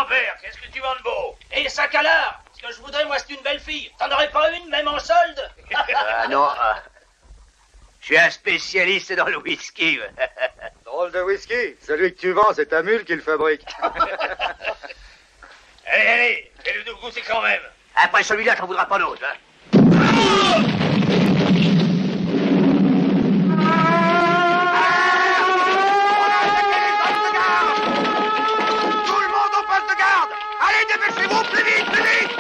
grand-père, qu'est-ce que tu vends de beau? Et 5 à l'heure. Ce que je voudrais, moi, c'est une belle fille. T'en aurais pas une, même en solde? Non, je suis un spécialiste dans le whisky. Drôle de whisky. Celui que tu vends, c'est ta mule qui le fabrique. Allez, fais-le nous goûter quand même. Après celui-là, t'en voudras pas d'autre, hein. Tout le monde au poste de garde! Allez, dépêchez-vous, plus vite, plus vite!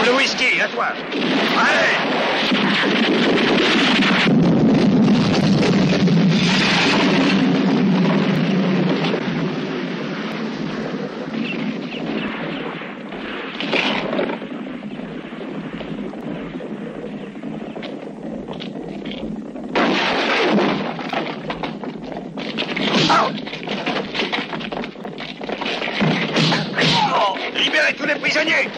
Le whisky, à toi. Allez! Libérez tous les prisonniers!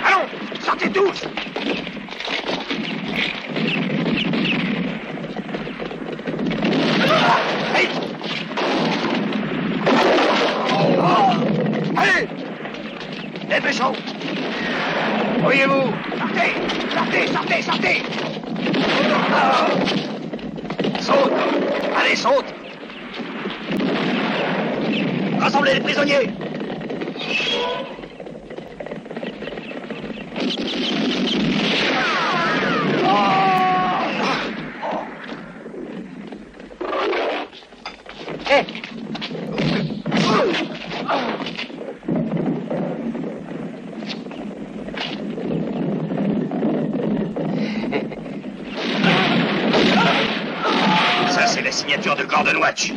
Allons, sortez tous! Hey. Allez! Dépêchons! Voyez-vous! Sortez! Sortez, sortez, sortez! Saute! Allez, saute! Rassemblez les prisonniers! Ça, c'est la signature de Gordon Watch.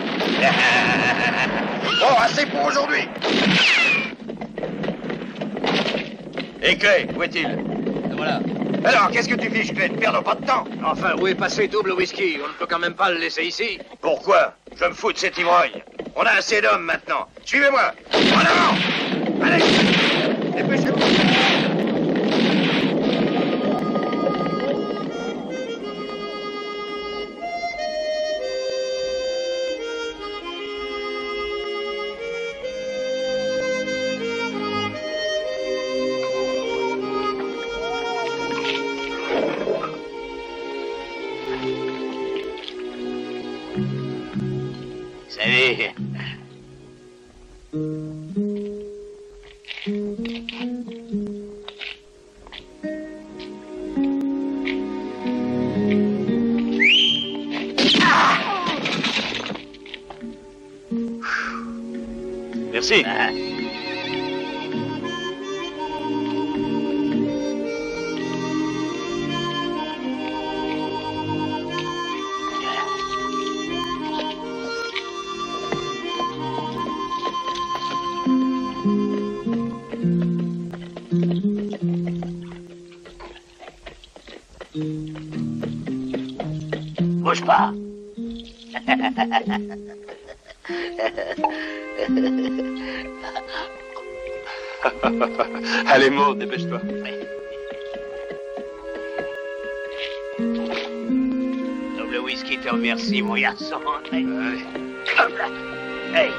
Bon, assez pour aujourd'hui! Et Clay, où est-il? Voilà. Alors, qu'est-ce que tu fiches, Clay? Ne perdons pas de temps. Enfin, où est passé double whisky? On ne peut quand même pas le laisser ici. Pourquoi? Je me fous de cet ivrogne. On a assez d'hommes maintenant. Suivez-moi. En avant! Allez! Dépêchez-vous. Salut. Merci. Bouge pas. Allez, Maud, dépêche-toi. Double whisky te remercie, mon garçon. Hop là. Hey.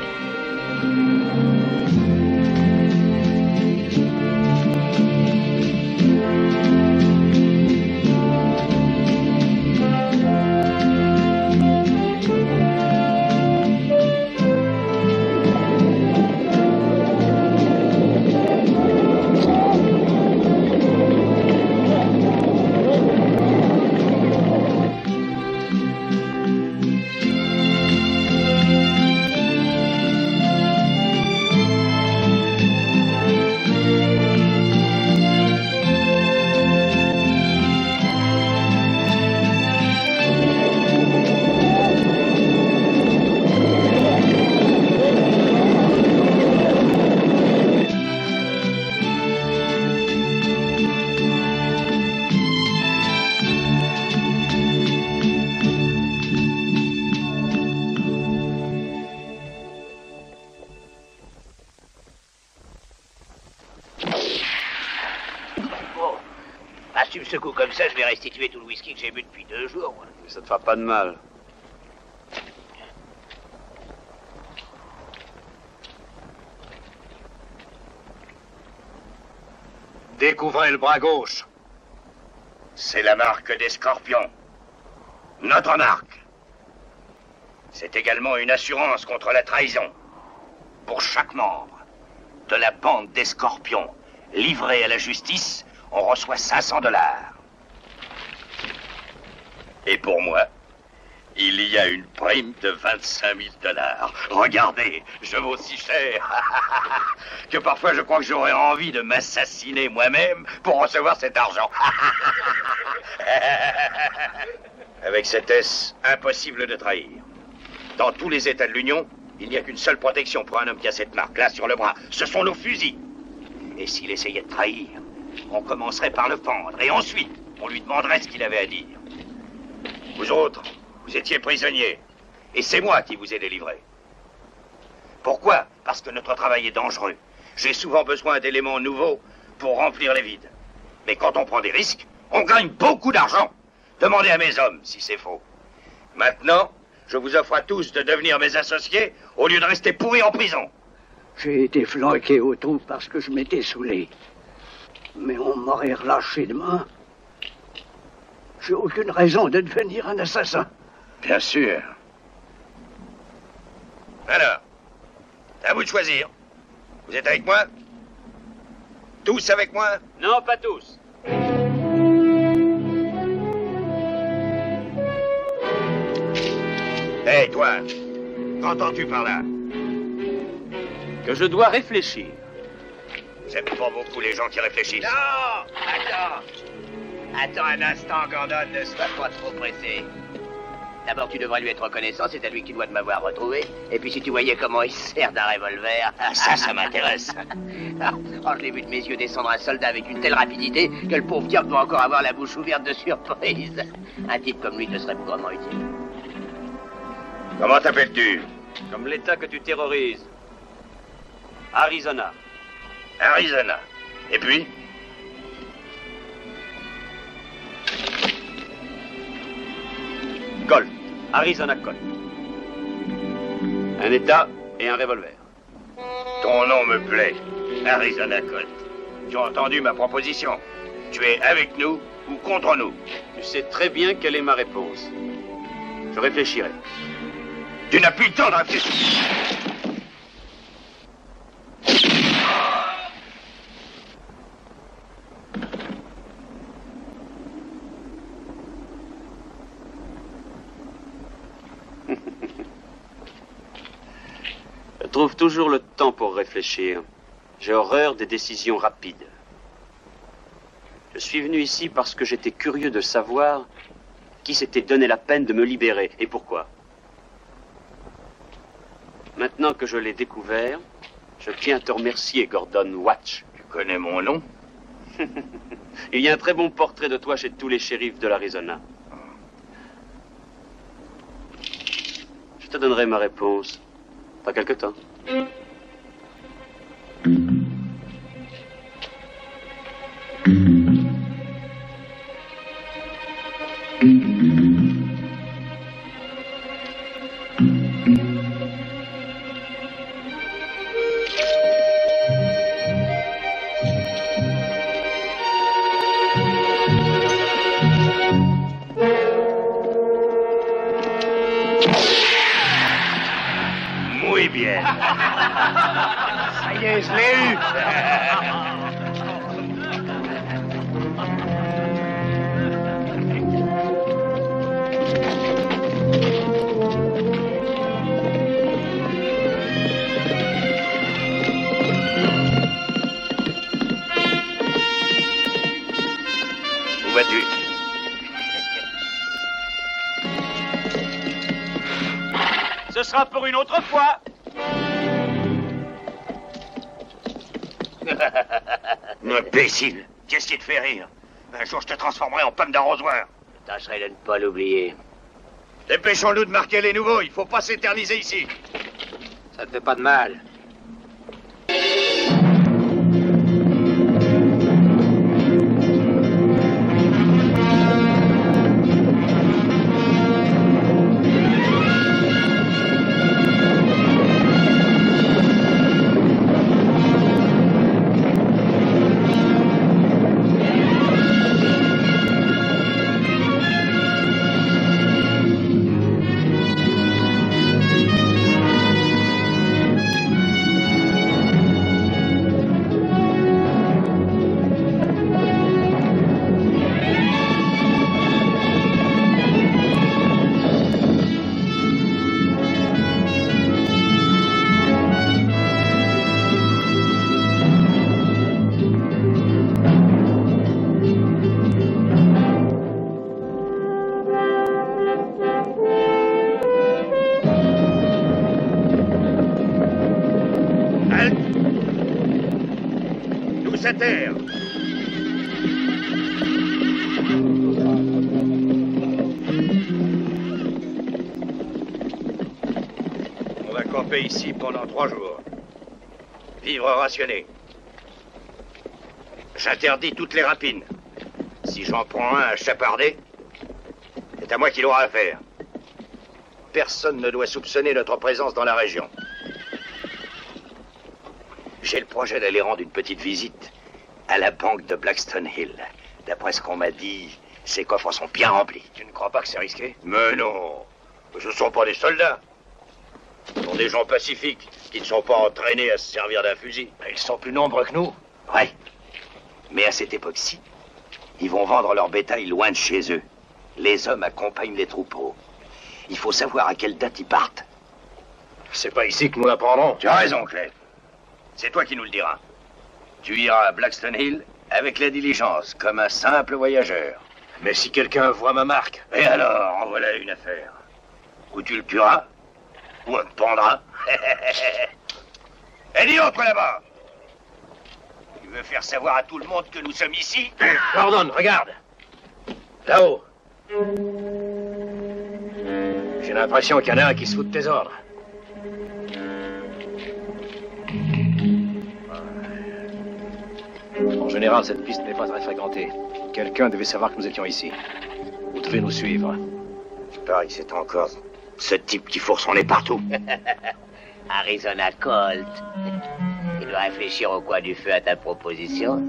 me secoues comme ça, je vais restituer tout le whisky que j'ai bu depuis 2 jours. Moi. Mais ça te fera pas de mal. Découvrez le bras gauche. C'est la marque des Scorpions. Notre marque. C'est également une assurance contre la trahison. Pour chaque membre de la bande des Scorpions livré à la justice, on reçoit 500 $. Et pour moi, il y a une prime de 25 000 $. Regardez, je vaux si cher que parfois je crois que j'aurais envie de m'assassiner moi-même pour recevoir cet argent. Avec cet S, impossible de trahir. Dans tous les États de l'Union, il n'y a qu'une seule protection pour un homme qui a cette marque-là sur le bras. Ce sont nos fusils. Et s'il essayait de trahir, on commencerait par le pendre. Et ensuite, on lui demanderait ce qu'il avait à dire. Vous autres, vous étiez prisonniers. Et c'est moi qui vous ai délivrés. Pourquoi? Parce que notre travail est dangereux. J'ai souvent besoin d'éléments nouveaux pour remplir les vides. Mais quand on prend des risques, on gagne beaucoup d'argent. Demandez à mes hommes si c'est faux. Maintenant, je vous offre à tous de devenir mes associés au lieu de rester pourris en prison. J'ai été flanqué au trou parce que je m'étais saoulé. Mais on m'aurait relâché demain. J'ai aucune raison de devenir un assassin. Bien sûr. Alors, c'est à vous de choisir. Vous êtes avec moi? Tous avec moi? Non, pas tous. Hé, toi, qu'entends-tu par là? Que je dois réfléchir. J'aime pas beaucoup les gens qui réfléchissent. Non! Attends un instant, Gordon, ne sois pas trop pressé. D'abord, tu devrais lui être reconnaissant, c'est à lui que tu dois de m'avoir retrouvé. Et puis, si tu voyais comment il se sert d'un revolver... Ah, ça m'intéresse. Oh, je l'ai vu de mes yeux descendre un soldat avec une telle rapidité que le pauvre diable doit encore avoir la bouche ouverte de surprise. Un type comme lui te serait grandement utile. Comment t'appelles-tu? Comme l'État que tu terrorises. Arizona. Arizona. Et puis? Colt. Arizona Colt. Un État et un revolver. Ton nom me plaît. Arizona Colt. Tu as entendu ma proposition? Tu es avec nous ou contre nous? Tu sais très bien quelle est ma réponse. Je réfléchirai. Tu n'as plus le temps de réfléchir. Je trouve toujours le temps pour réfléchir. J'ai horreur des décisions rapides. Je suis venu ici parce que j'étais curieux de savoir qui s'était donné la peine de me libérer et pourquoi. Maintenant que je l'ai découvert, je tiens à te remercier, Gordon Watch. Tu connais mon nom? Il y a un très bon portrait de toi chez tous les shérifs de l'Arizona. Je te donnerai ma réponse dans quelque temps. Muy bien. Ça y est, je l'ai eu. Où vas-tu? Ce sera pour une autre fois. Imbécile. Qu'est-ce qui te fait rire? Un jour, je te transformerai en pomme d'arrosoir. Je tâcherai de ne pas l'oublier. Dépêchons-nous de marquer les nouveaux. Il faut pas s'éterniser ici. Ça te fait pas de mal. à terre. On va camper ici pendant 3 jours. Vivre rationné. J'interdis toutes les rapines. Si j'en prends un à chaparder, c'est à moi qu'il aura affaire. Personne ne doit soupçonner notre présence dans la région. J'ai le projet d'aller rendre une petite visite à la banque de Blackstone Hill. D'après ce qu'on m'a dit, ses coffres sont bien remplis. Tu ne crois pas que c'est risqué? Mais non, ce ne sont pas des soldats. Ce sont des gens pacifiques qui ne sont pas entraînés à se servir d'un fusil. Ils sont plus nombreux que nous. Ouais, mais à cette époque-ci, ils vont vendre leur bétail loin de chez eux. Les hommes accompagnent les troupeaux. Il faut savoir à quelle date ils partent. C'est pas ici que nous l'apprendrons. Tu as raison, Clay. C'est toi qui nous le diras. Tu iras à Blackstone Hill avec la diligence, comme un simple voyageur. Mais si quelqu'un voit ma marque... Et alors, en voilà une affaire. Ou tu le tueras, ou on te pendra. Et dis donc, toi là-bas. Tu veux faire savoir à tout le monde que nous sommes ici? Gordon, regarde. Là-haut. J'ai l'impression qu'il y en a un qui se fout de tes ordres. En général, cette piste n'est pas très fréquentée. Quelqu'un devait savoir que nous étions ici. Vous devez nous suivre. Je parie que c'est encore ce type qui fourre son nez partout. Arizona Colt. Il doit réfléchir au coin du feu à ta proposition.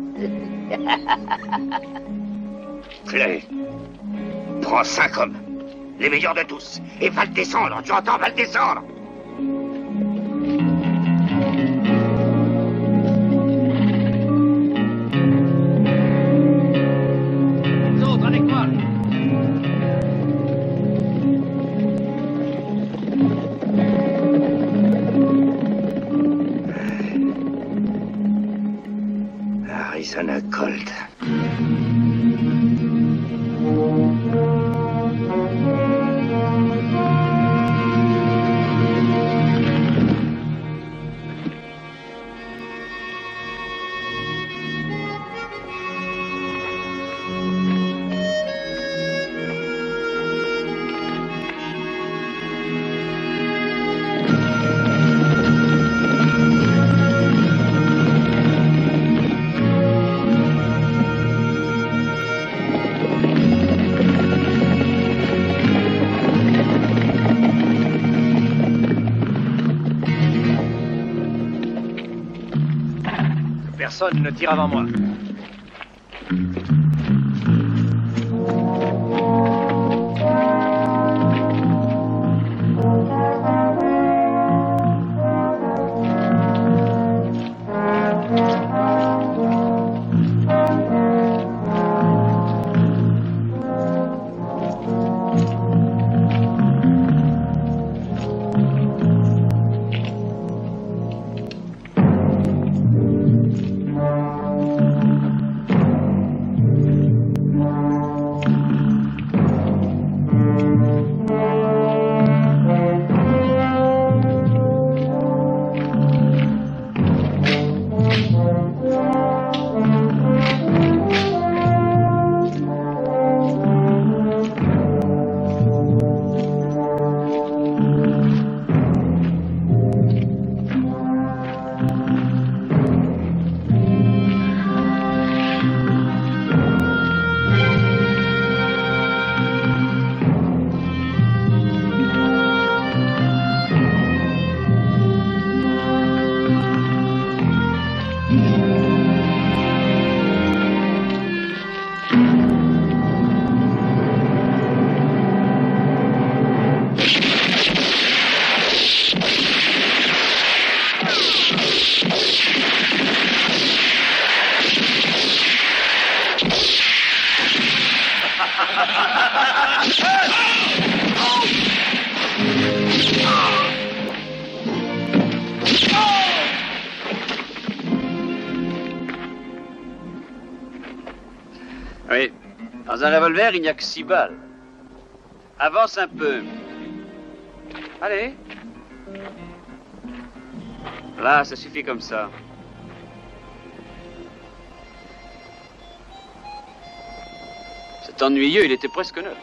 Clay, prends 5 hommes, les meilleurs de tous, et va le descendre, tu entends, va le descendre. Les autres avec moi. Arizona Colt. Personne ne tire avant moi. Oui. Dans un revolver, il n'y a que 6 balles. Avance un peu. Allez. Là, ça suffit comme ça. est ennuyeux, il était presque neuf.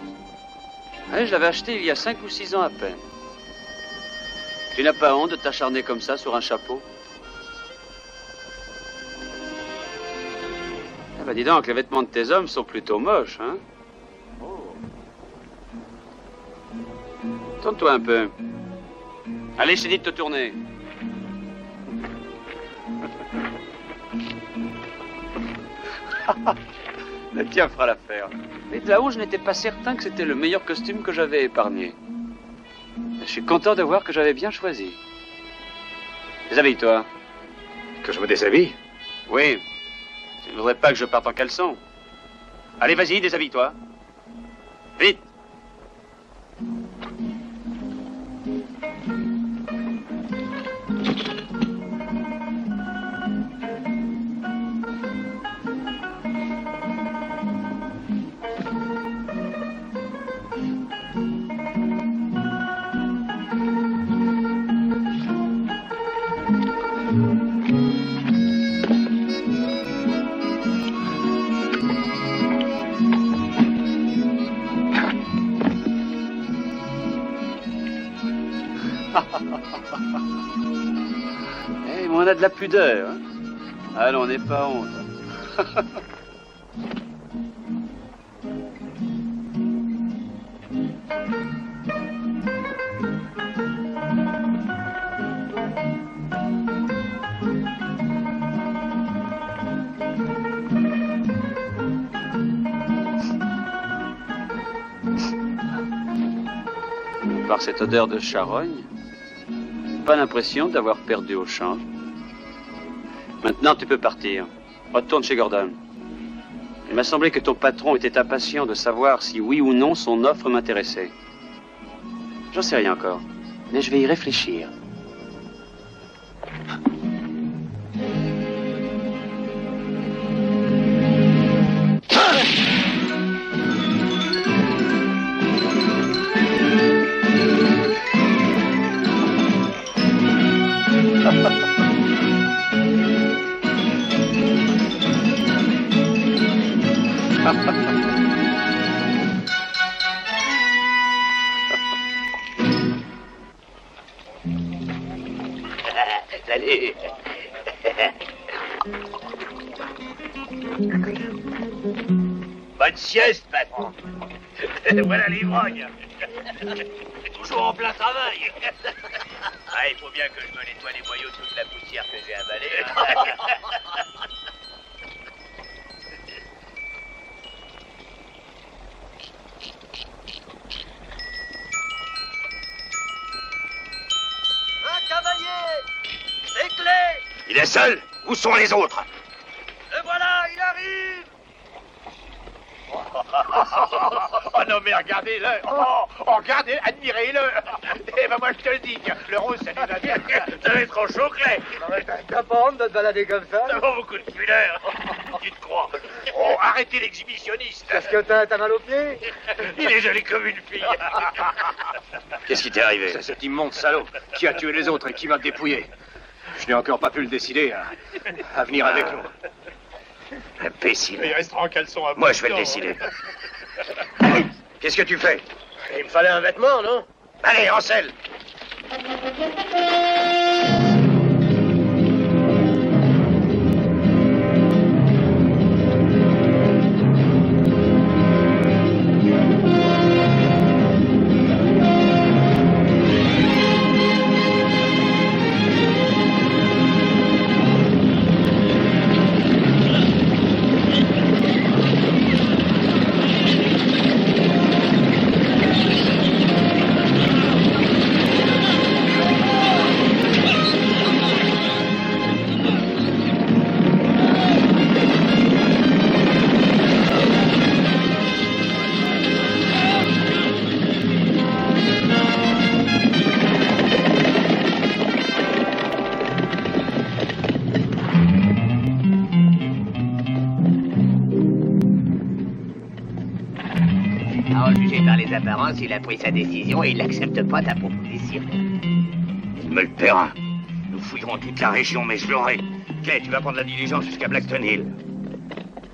Ouais, je l'avais acheté il y a 5 ou 6 ans à peine. Tu n'as pas honte de t'acharner comme ça sur un chapeau? Ah bah dis donc, les vêtements de tes hommes sont plutôt moches, hein? Oh. Tourne-toi un peu. Allez, je t'ai dit de te tourner. Le tien fera l'affaire. Mais de là-haut, je n'étais pas certain que c'était le meilleur costume que j'avais épargné. Je suis content de voir que j'avais bien choisi. Déshabille-toi. Que je me déshabille? Oui. Tu ne voudrais pas que je parte en caleçon? Allez, vas-y, déshabille-toi. Vite. Eh, mais on a de la pudeur, hein? Allons, n'aie pas honte. Par cette odeur de charogne, pas l'impression d'avoir perdu au change. Maintenant, tu peux partir. Retourne chez Gordon. Il m'a semblé que ton patron était impatient de savoir si oui ou non son offre m'intéressait. J'en sais rien encore, mais je vais y réfléchir. Salut. Bonne sieste, patron. Voilà l'ivrogne. Toujours en plein travail. Ah, il faut bien que je me nettoie les boyaux de toute la poussière que j'ai avalée. Un cavalier! C'est clé! Il est seul. Où sont les autres? Le voilà, il arrive! Oh non, mais regardez-le. Oh, regardez, admirez-le. Eh ben moi je te le dis, tiens, le rose, ça lui va bien. Ça va être en chocolat. T'as pas honte de te balader comme ça? Ça vaut beaucoup de pudeur. Tu te crois? Oh, arrêtez l'exhibitionniste. Qu'est-ce que t'as mal aux pieds? Il est joli comme une fille. Qu'est-ce qui t'est arrivé? C'est cet immonde salaud qui a tué les autres et qui m'a dépouillé. Je n'ai encore pas pu le décider à venir avec nous. Imbécile. Il restera en caleçon à Moi, je vais le décider. Qu'est-ce que tu fais? Il me fallait un vêtement, non? Allez, Ansel. À en juger par les apparences, il a pris sa décision et il n'accepte pas ta proposition. Il me le paiera. Nous fouillerons toute la région, mais je l'aurai. Clay, tu vas prendre la diligence jusqu'à Blackton Hill.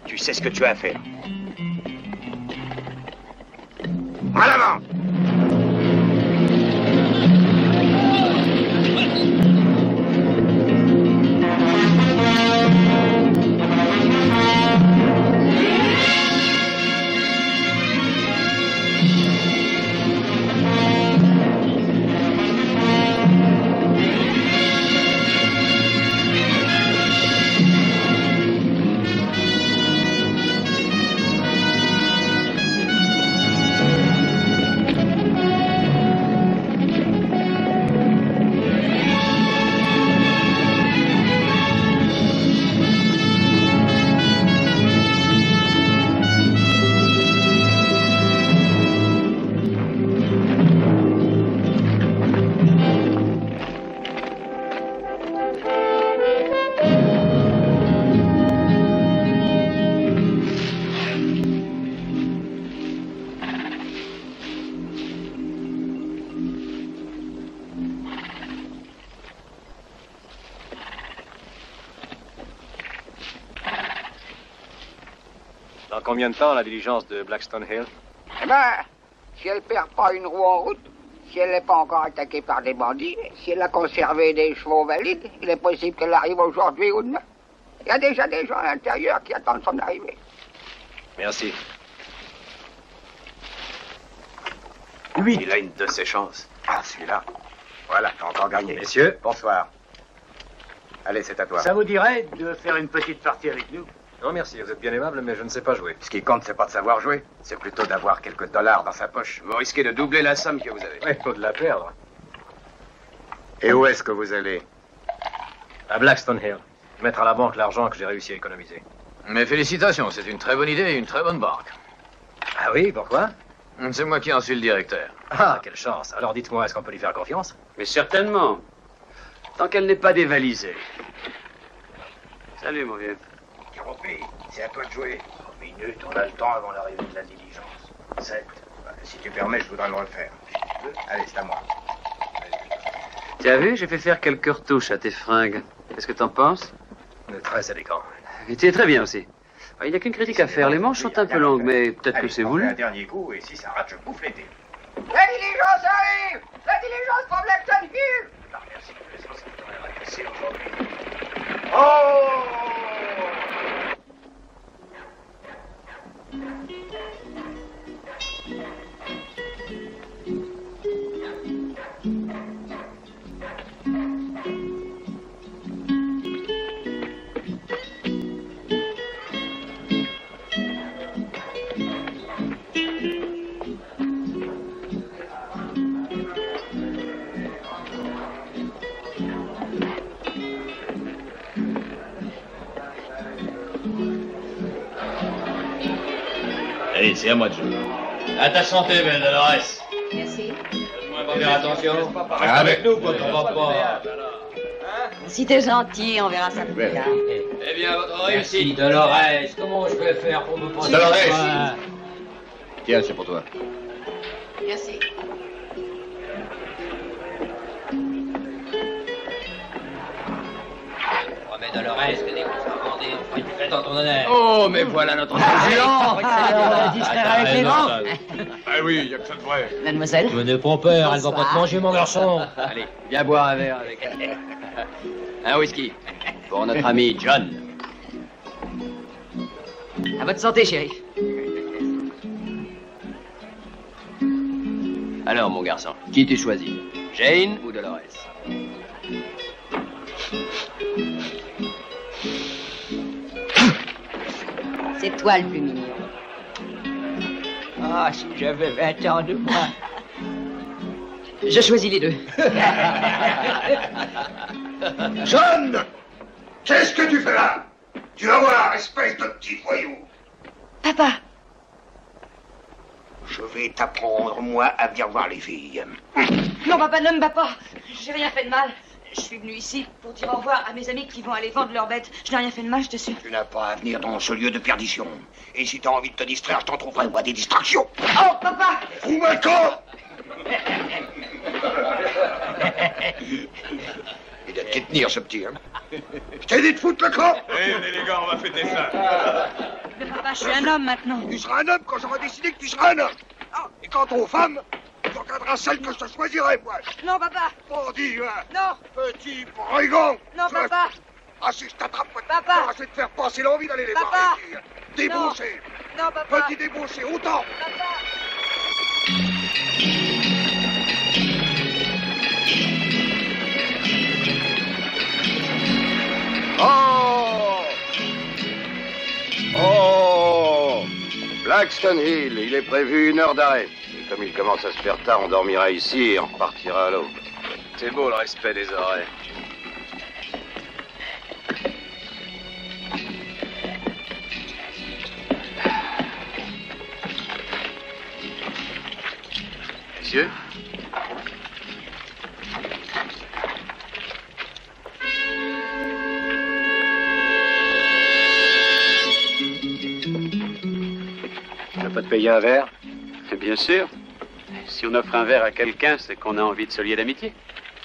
Tu sais ce que tu as à faire. En avant! Dans combien de temps la diligence de Blackstone Hill? Eh ben, si elle perd pas une roue en route, si elle n'est pas encore attaquée par des bandits, si elle a conservé des chevaux valides, il est possible qu'elle arrive aujourd'hui ou demain. Il y a déjà des gens à l'intérieur qui attendent son arrivée. Merci. Oui. Il a une de ses chances. Ah, celui-là. Voilà, t'as encore gagné. Messieurs, bonsoir. Allez, c'est à toi. Ça vous dirait de faire une petite partie avec nous? Non, merci, vous êtes bien aimable, mais je ne sais pas jouer. Ce qui compte, c'est pas de savoir jouer, c'est plutôt d'avoir quelques dollars dans sa poche. Vous risquez de doubler la somme que vous avez. Oui, faut de la perdre. Et où est-ce que vous allez? À Blackstone Hill. Mettre à la banque l'argent que j'ai réussi à économiser. Mes félicitations, c'est une très bonne idée et une très bonne banque. Ah oui, pourquoi? C'est moi qui en suis le directeur. Ah, quelle chance. Alors dites-moi, est-ce qu'on peut lui faire confiance? Mais certainement. Tant qu'elle n'est pas dévalisée. Salut, mon vieux. C'est à toi de jouer. 3 minutes, on a le temps avant l'arrivée de la diligence. 7. Si tu permets, je voudrais le refaire. Allez, c'est à moi. Tu as vu, j'ai fait faire quelques retouches à tes fringues. Qu'est-ce que t'en penses? Très élégant. Et tu es très bien aussi. Il n'y a qu'une critique à faire. Les manches sont un peu longues, mais peut-être que c'est voulu. Un dernier coup, et si ça rate, je bouffe l'été. La diligence arrive! La diligence pour Blackstone Hill! Non, merci, c'est aujourd'hui. Oh! Allez, c'est à moi de jouer. À ta santé, Belle Dolores. Merci. Donne-moi pas faire attention. Reste avec nous quand on va pas. Si t'es gentil, on verra ça plus tard. Eh bien, votre réussite. Dolores, comment je vais faire pour me prendre Dolores. Tiens, c'est pour toi. Merci. Promets Dolores que dès qu'on sera vendé, on fera une fête en ton honneur. Oh, mais voilà notre président. Distraire avec les grands. Ah oui, il y a que ça de vrai. Mademoiselle. Ne prends peur, elle va pas Bonsoir. te manger, mon garçon. Allez, viens boire un verre avec elle. Un whisky. Pour notre ami John. À votre santé, chérie. Alors, mon garçon, qui tu choisis? Jane ou Dolores? C'est toi le plus mignon. Ah, si j'avais 20 ans de moins. Je choisis les deux. John! Qu'est-ce que tu fais là? Tu vas voir, espèce de petit voyou. Papa. Je vais t'apprendre, moi, à bien voir les filles. Non, papa, ne me bats pas. J'ai rien fait de mal. Je suis venue ici pour dire au revoir à mes amis qui vont aller vendre leurs bêtes. Je n'ai rien fait de mal, je te suis. Tu n'as pas à venir dans ce lieu de perdition. Et si t'as envie de te distraire, je t'en trouverai moi des distractions. Oh, papa! Fous ma corps! Il doit te tenir, ce petit, hein. Je t'ai dit de foutre le camp. Allez, les gars, on va fêter ça. Mais papa, je suis un homme maintenant. Tu seras un homme quand j'aurai décidé que tu seras un homme. Ah, et quant aux femmes, tu regarderas celle que je te choisirai, moi. Non, papa. Bandit, hein. Non. Petit brigand. Non, papa. Ah, si je t'attrape, Papa. je vais te faire passer l'envie d'aller les voir, Papa. les filles. Débauché. Non, papa. Petit débauché, autant. Papa. Oh! Oh! Blackstone Hill, il est prévu 1 heure d'arrêt. Et comme il commence à se faire tard, on dormira ici et on repartira à l'eau. C'est beau le respect des oreilles. Messieurs? Tu veux pas te payer un verre? Bien sûr. Si on offre un verre à quelqu'un, c'est qu'on a envie de se lier d'amitié.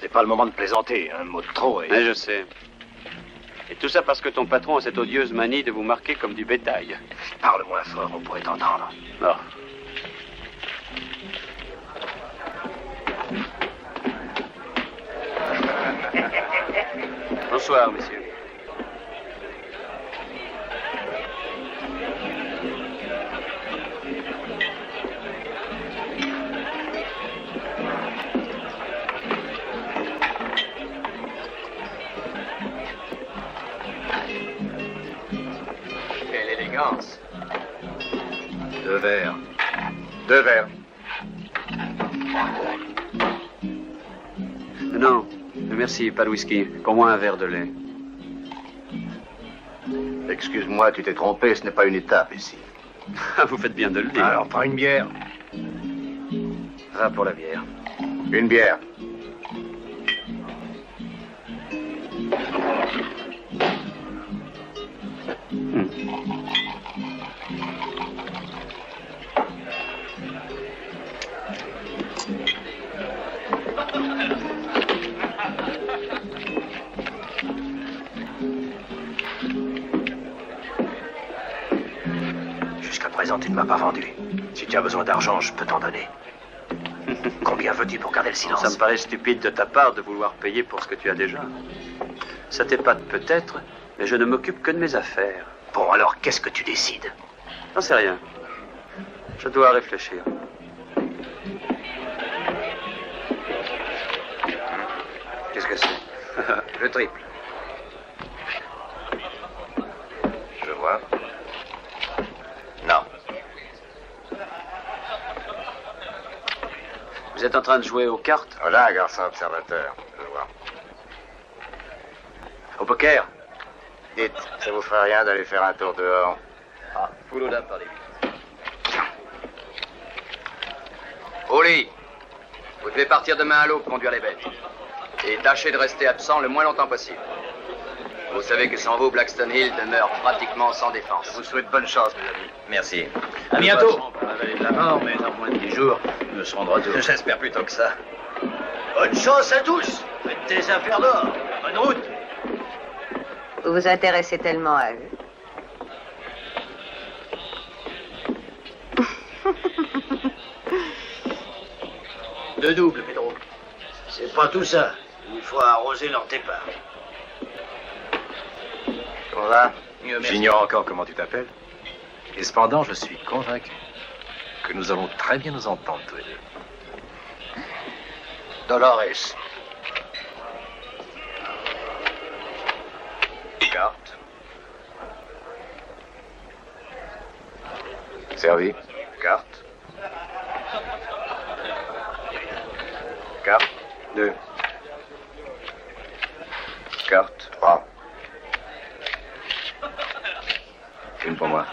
C'est pas le moment de plaisanter, un mot de trop et... Ouais, je sais. Et tout ça parce que ton patron a cette odieuse manie de vous marquer comme du bétail. Parle moins fort, on pourrait t'entendre. Oh. Bonsoir, messieurs. Quelle élégance. 2 verres. 2 verres. Non, merci, pas de whisky. Pour moi, un verre de lait. Excuse-moi, tu t'es trompé, ce n'est pas une étape ici. Vous faites bien de le dire. Alors, prends une bière. Va pour la bière. Une bière. Jusqu'à présent, tu ne m'as pas vendu. Si tu as besoin d'argent, je peux t'en donner. Combien veux-tu pour garder le silence? Ça me paraît stupide de ta part de vouloir payer pour ce que tu as déjà. Ça t'épate peut-être, mais je ne m'occupe que de mes affaires. Bon, alors, qu'est-ce que tu décides? J'en sais rien. Je dois réfléchir. Qu'est-ce que c'est? Le triple. Je vois. Non. Vous êtes en train de jouer aux cartes? Voilà, garçon observateur. Je vois. Au poker? Dites, ça vous ferait rien d'aller faire un tour dehors? Ah, foulot d'âme par les huit. Au lit. Vous devez partir demain à l'aube conduire les bêtes. Et tâchez de rester absent le moins longtemps possible. Vous savez que sans vous, Blackstone Hill demeure pratiquement sans défense. Je vous souhaite bonne chance, mes amis. Merci. À bientôt. Pour la vallée de la mort, mais dans moins de 10 jours, nous serons de retour. J'espère plutôt que ça. Bonne chance à tous. Faites tes affaires d'or. Bonne route. Vous vous intéressez tellement à eux. De double, Pedro. C'est pas tout ça. Il faut arroser leur départ. Comment va? J'ignore encore comment tu t'appelles. Et cependant, je suis convaincu que nous allons très bien nous entendre tous les deux. Dolores. Carte. Servi. Carte. Carte. 2. Carte. 3. Une pour moi.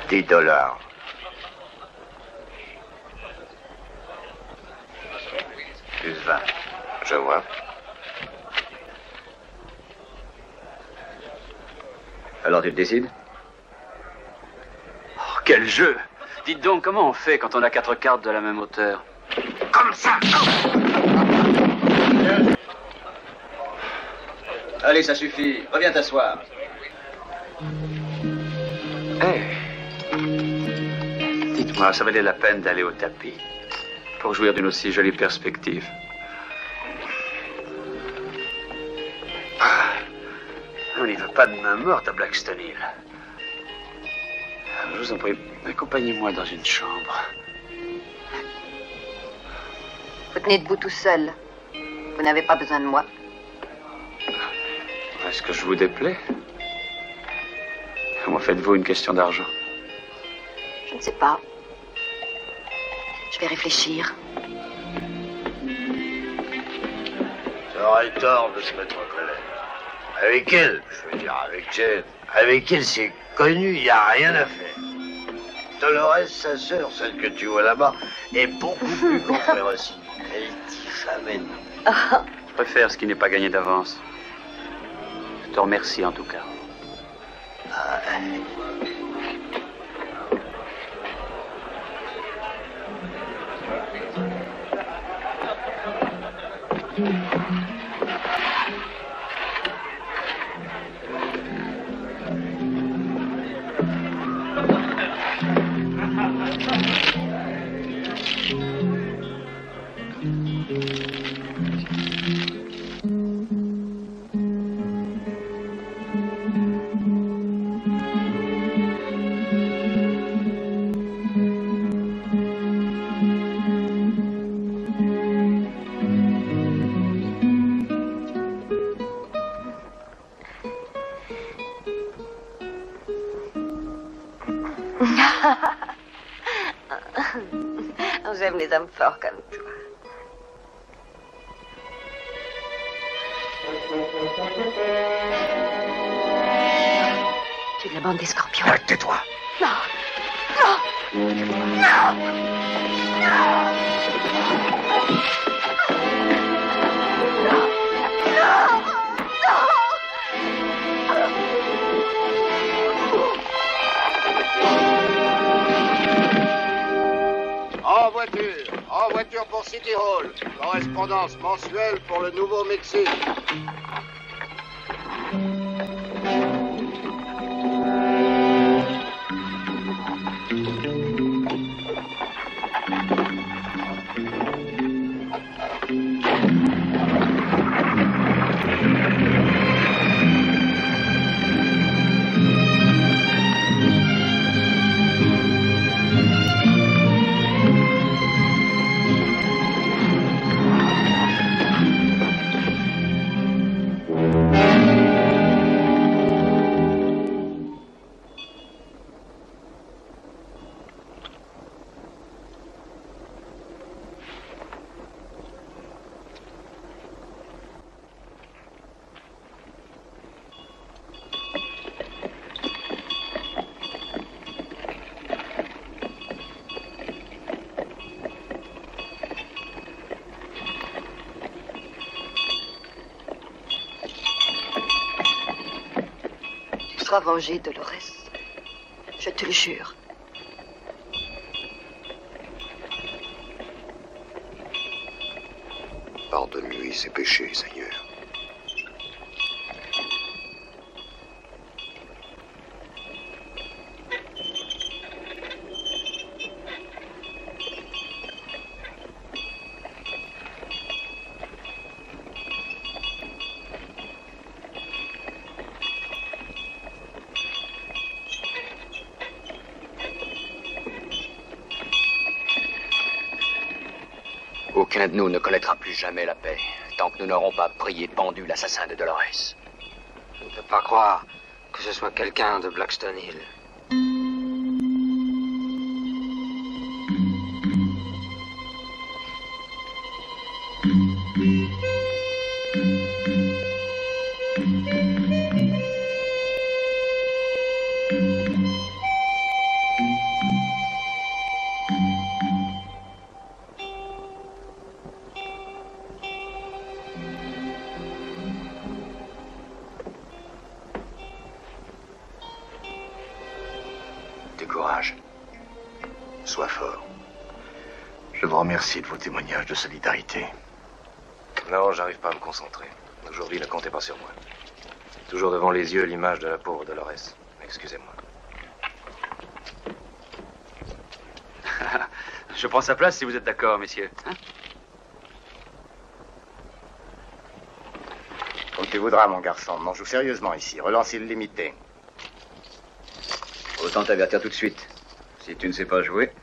$10. Plus 20. Je vois. Alors tu te décides? Oh, quel jeu! Dites donc, comment on fait quand on a 4 cartes de la même hauteur? Comme ça! Allez, ça suffit. Reviens t'asseoir. Dites-moi, ça valait la peine d'aller au tapis pour jouir d'une aussi jolie perspective. On n'y va pas de main morte à Blackstone Hill. Je vous en prie, accompagnez-moi dans une chambre. Vous tenez debout tout seul. Vous n'avez pas besoin de moi. Est-ce que je vous déplais? Comment faites-vous une question d'argent? Je ne sais pas. Je vais réfléchir. Ça aurait tort de se mettre en colère. Avec elle, je veux dire, avec Jane. Avec elle, c'est connu, il n'y a rien à faire. Dolores, sa sœur, celle que tu vois là-bas, est beaucoup plus compréhensible. Elle diffamène. Je préfère ce qui n'est pas gagné d'avance. Je te remercie en tout cas. J'aime les hommes forts comme toi. Tu es de la bande des Scorpions. Tais-toi. Non. Non. Non. En voiture pour City Hall. Correspondance mensuelle pour le Nouveau-Mexique. Tu seras vengée, Dolores. Je te le jure. Pardonne-lui ses péchés, Seigneur. Aucun de nous ne connaîtra plus jamais la paix, tant que nous n'aurons pas prié pendu l'assassin de Dolores. Je ne peux pas croire que ce soit quelqu'un de Blackstone Hill. Courage. Sois fort. Je vous remercie de vos témoignages de solidarité. Non, j'arrive pas à me concentrer. Aujourd'hui, ne comptez pas sur moi. Toujours devant les yeux l'image de la pauvre Dolores. excusez-moi. Je prends sa place si vous êtes d'accord, messieurs. Hein? Comme tu voudras, mon garçon. On joue sérieusement ici. Relance illimitée. Autant t'avertir tout de suite. Si tu ne sais pas jouer,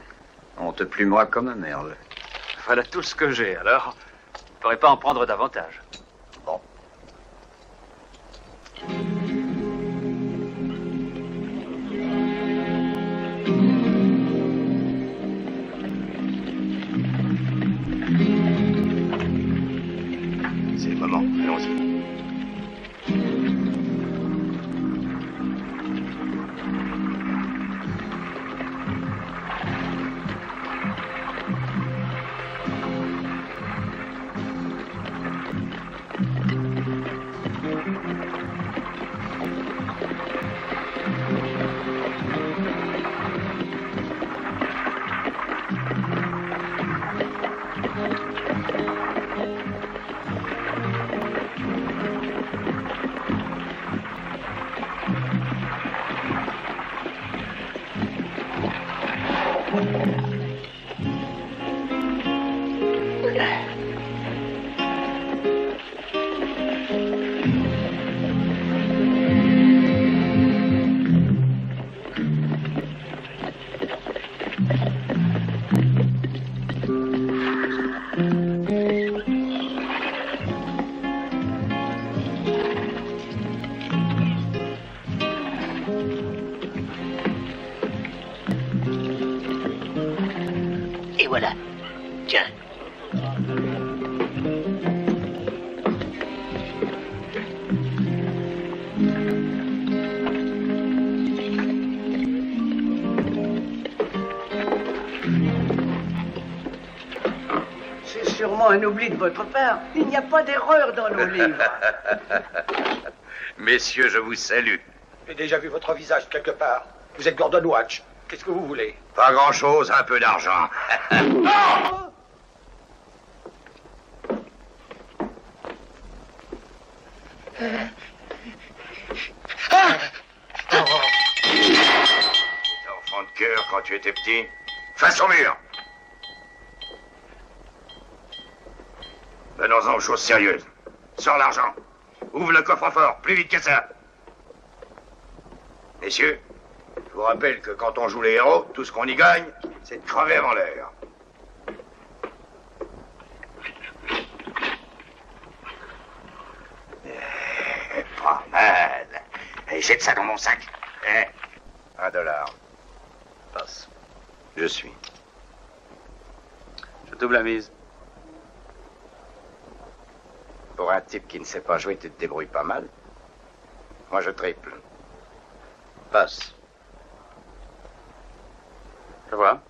on te plumera comme un merde. Voilà tout ce que j'ai, alors je ne pourrais pas en prendre davantage. Bon. C'est le moment, allons-y. Et voilà. Tiens. C'est sûrement un oubli de votre part. Il n'y a pas d'erreur dans nos livres. Messieurs, je vous salue. J'ai déjà vu votre visage quelque part. Vous êtes Gordon Watch. Qu'est-ce que vous voulez? Pas grand-chose, un peu d'argent. T'étais enfant de cœur quand tu étais petit. Face au mur. Venons-en aux choses sérieuses. Sors l'argent. Ouvre le coffre-fort, plus vite que ça. Messieurs, je vous rappelle que quand on joue les héros, tout ce qu'on y gagne, c'est de crever avant l'heure. Pas mal. Et jette ça dans mon sac. $1. Passe. Je suis. Je double la mise. Pour un type qui ne sait pas jouer, tu te débrouilles pas mal. Moi, je triple. Passe. Je vois.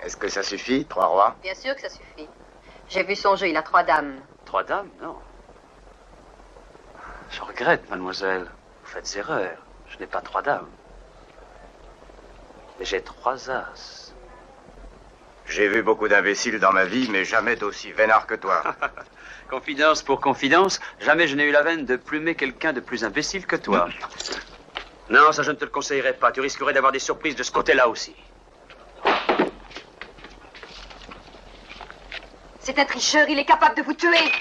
Est-ce que ça suffit, 3 rois? Bien sûr que ça suffit. J'ai vu son jeu, il a 3 dames. 3 dames? Non. Je regrette, mademoiselle. Vous faites erreur. Je n'ai pas 3 dames. Mais j'ai 3 as. J'ai vu beaucoup d'imbéciles dans ma vie, mais jamais d'aussi vénard que toi. Confidence pour confidence, jamais je n'ai eu la veine de plumer quelqu'un de plus imbécile que toi. Non, ça je ne te le conseillerais pas. Tu risquerais d'avoir des surprises de ce côté-là aussi. C'est un tricheur, il est capable de vous tuer.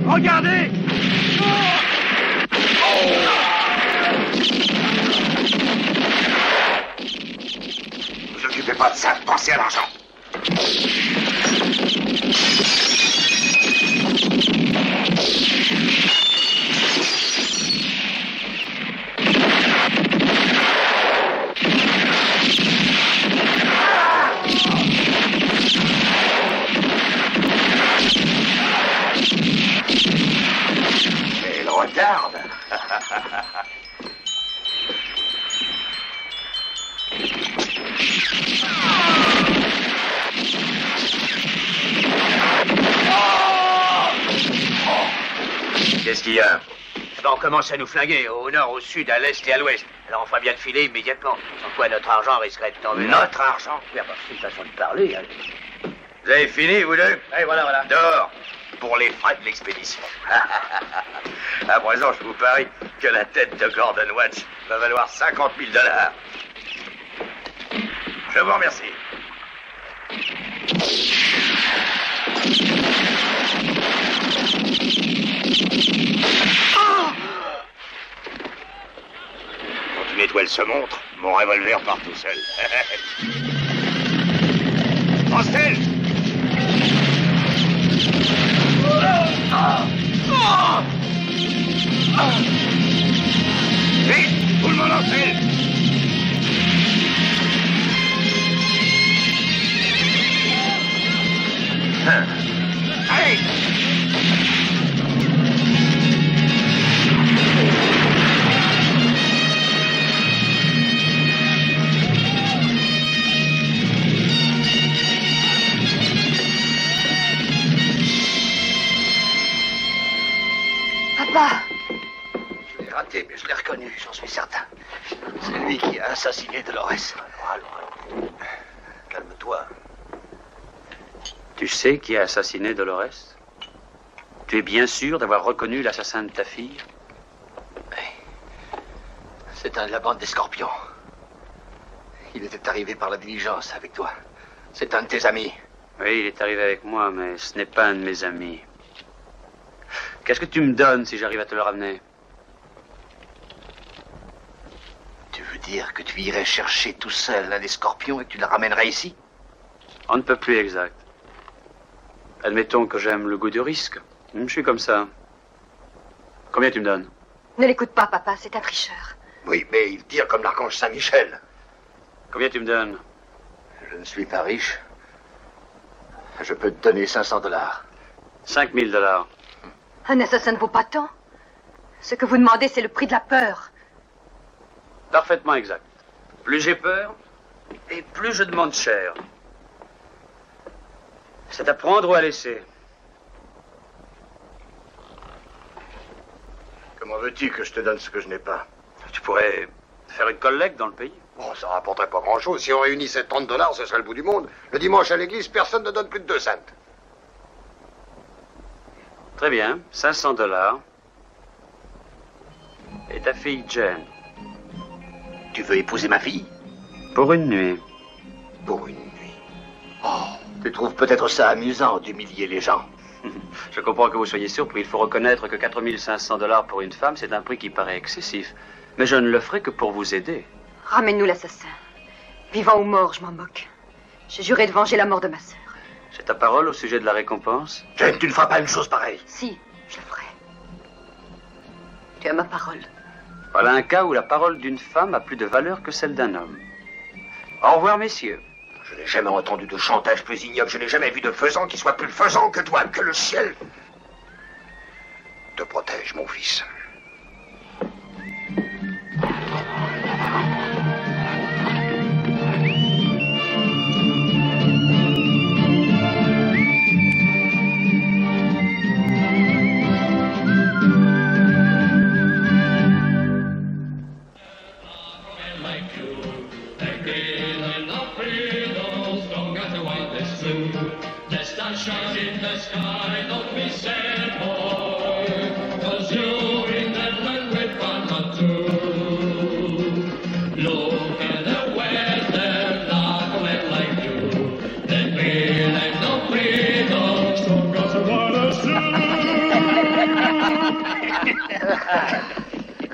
Regardez! Vous occupez pas de ça, pensez à l'argent. Et il regarde. Qu'est-ce qu'il y a? On commence à nous flinguer, au nord, au sud, à l'est et à l'ouest. Alors on fera bien de filer immédiatement. Sans quoi notre argent risquerait de tomber. Notre argent? C'est une façon de parler. Hein. Vous avez fini, vous deux? Oui, voilà. Dehors, pour les frais de l'expédition. À présent, je vous parie que la tête de Gordon Watch va valoir 50 000 $. Je vous remercie. Quand une étoile se montre, mon revolver part tout seul. Ansel! Vite! Tout le monde en selle! Allez! Papa! Je l'ai raté, mais je l'ai reconnu, j'en suis certain. C'est lui qui a assassiné Dolores. Alors. Calme-toi. Tu sais qui a assassiné Dolores? Tu es bien sûr d'avoir reconnu l'assassin de ta fille? Oui. C'est un de la bande des Scorpions. Il était arrivé par la diligence avec toi. C'est un de tes amis. Oui, il est arrivé avec moi, mais ce n'est pas un de mes amis. Qu'est-ce que tu me donnes si j'arrive à te le ramener? Tu veux dire que tu irais chercher tout seul l'un des Scorpions et que tu le ramènerais ici? On ne peut plus exact. Admettons que j'aime le goût du risque. Je suis comme ça. Combien tu me donnes? Ne l'écoute pas, papa, c'est un tricheur. Oui, mais il tire comme l'archange Saint-Michel. Combien tu me donnes? Je ne suis pas riche. Je peux te donner 500 $. 5 000 $. Un assassin ne vaut pas tant. Ce que vous demandez, c'est le prix de la peur. Parfaitement exact. Plus j'ai peur, et plus je demande cher. C'est à prendre ou à laisser. Comment veux-tu que je te donne ce que je n'ai pas? Tu pourrais faire une collecte dans le pays. Bon, ça rapporterait pas grand-chose. Si on réunissait 30 $, ce serait le bout du monde. Le dimanche à l'église, personne ne donne plus de 2 cents. Très bien, 500 $. Et ta fille Jane? Tu veux épouser ma fille? Pour une nuit. Pour une nuit. Oh, tu trouves peut-être ça amusant d'humilier les gens? Je comprends que vous soyez surpris. Il faut reconnaître que 4 500 $ pour une femme, c'est un prix qui paraît excessif. Mais je ne le ferai que pour vous aider. Ramène-nous l'assassin. Vivant ou mort, je m'en moque. J'ai juré de venger la mort de ma sœur. C'est ta parole au sujet de la récompense? Jane, tu ne feras pas une chose pareille. Si, je le ferai. Tu as ma parole. Voilà un cas où la parole d'une femme a plus de valeur que celle d'un homme. Au revoir, messieurs. Je n'ai jamais entendu de chantage plus ignoble. Je n'ai jamais vu de faisant qui soit plus faisant que toi, que le ciel te protège, mon fils.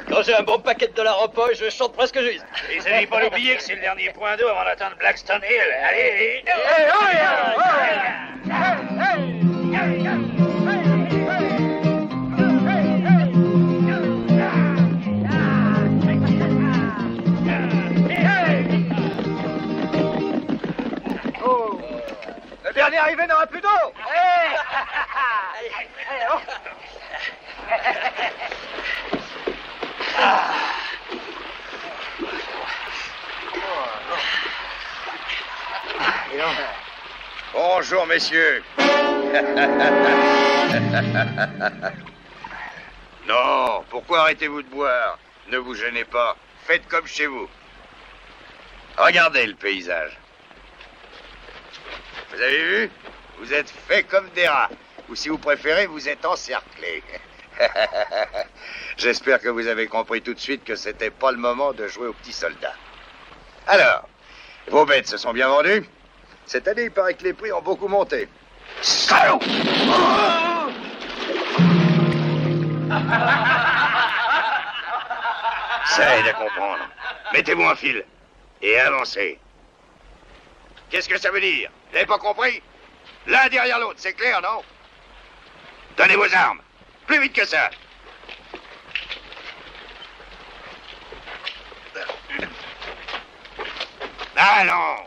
Quand j'ai un bon paquet de dollars en poche, je chante presque juste. Il s'agit pas d'oublier que c'est le dernier point d'eau avant d'atteindre Blackstone Hill. Allez, Oh, le dernier arrivé n'aura plus d'eau. Bonjour, messieurs. Non, Pourquoi arrêtez-vous de boire? Ne vous gênez pas. Faites comme chez vous. Regardez le paysage. Vous avez vu? Vous êtes faits comme des rats. Ou si vous préférez, vous êtes encerclés. J'espère que vous avez compris tout de suite que c'était pas le moment de jouer aux petits soldats. Alors, vos bêtes se sont bien vendues? Cette année, il paraît que les prix ont beaucoup monté. Salaud! Ça aide à comprendre. Mettez-vous en file et avancez. Qu'est-ce que ça veut dire? Vous n'avez pas compris? L'un derrière l'autre, c'est clair, non? Donnez vos armes. Plus vite que ça. Allons.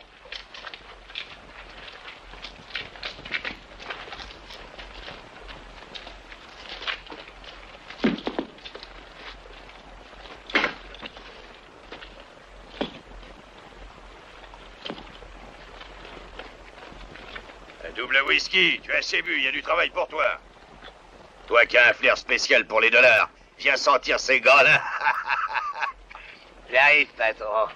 Un double whisky, tu as assez bu, il y a du travail pour toi. Toi qui as un flair spécial pour les dollars, viens sentir ces gars-là. J'arrive, patron.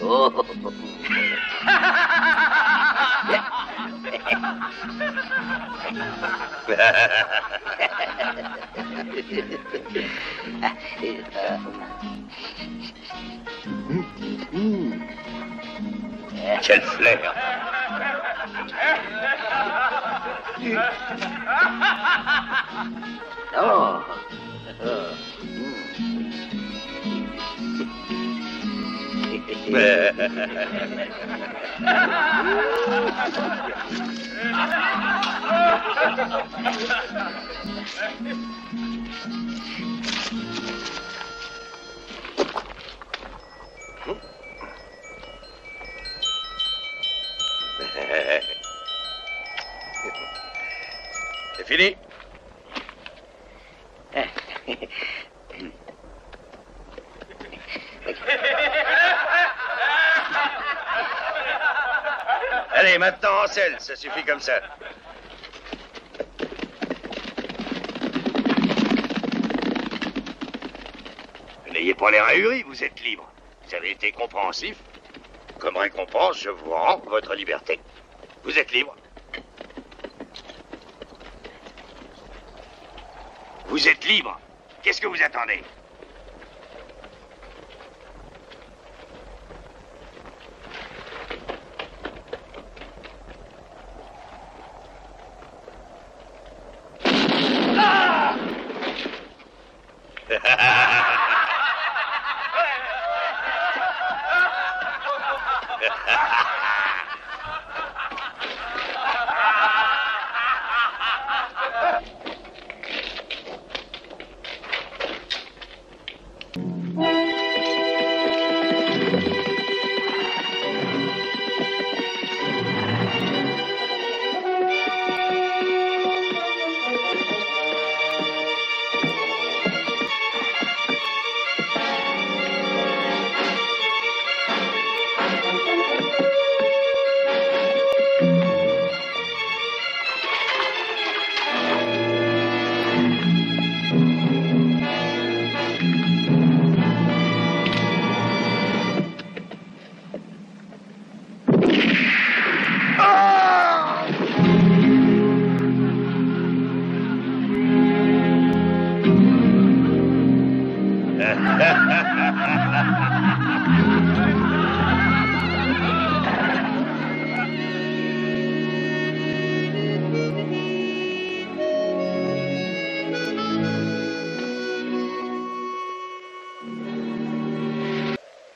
Oh. Quel flair! Non. C'est fini? Allez, maintenant en selle, ça suffit comme ça. N'ayez pas l'air ahuri, vous êtes libre. Vous avez été compréhensif. Comme récompense, je vous rends votre liberté. Vous êtes libre. Vous êtes libre. Qu'est-ce que vous attendez?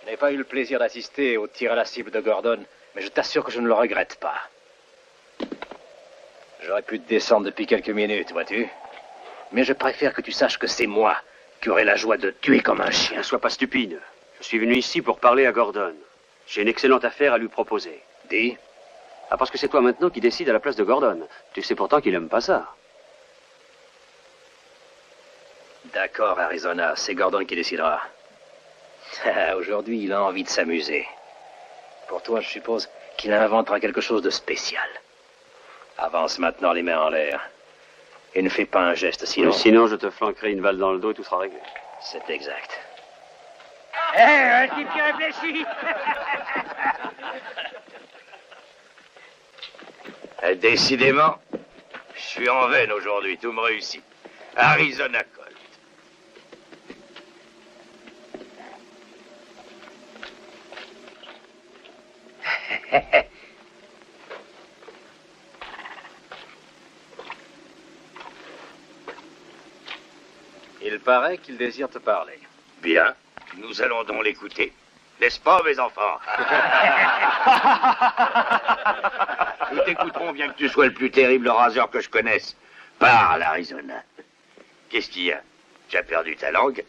Je n'ai pas eu le plaisir d'assister au tir à la cible de Gordon, mais je t'assure que je ne le regrette pas. J'aurais pu te descendre depuis quelques minutes, vois-tu. Mais je préfère que tu saches que c'est moi qui aurai la joie de tuer comme un chien. Ne sois pas stupide. Je suis venu ici pour parler à Gordon. J'ai une excellente affaire à lui proposer. Dis. Ah, parce que c'est toi maintenant qui décides à la place de Gordon. Tu sais pourtant qu'il aime pas ça. D'accord, Arizona, c'est Gordon qui décidera. Aujourd'hui, il a envie de s'amuser. Pour toi, je suppose qu'il inventera quelque chose de spécial. Avance maintenant les mains en l'air. Et ne fais pas un geste, sinon... Sinon, je te flanquerai une balle dans le dos et tout sera réglé. C'est exact. Hé, un type qui réfléchit. Décidément, je suis en veine aujourd'hui, tout me réussit. Arizona Colt. Il paraît qu'il désire te parler. Bien, nous allons donc l'écouter. N'est-ce pas, mes enfants? Nous t'écouterons, bien que tu sois le plus terrible raseur que je connaisse. Parle, Arizona. Qu'est-ce qu'il y a? Tu as perdu ta langue?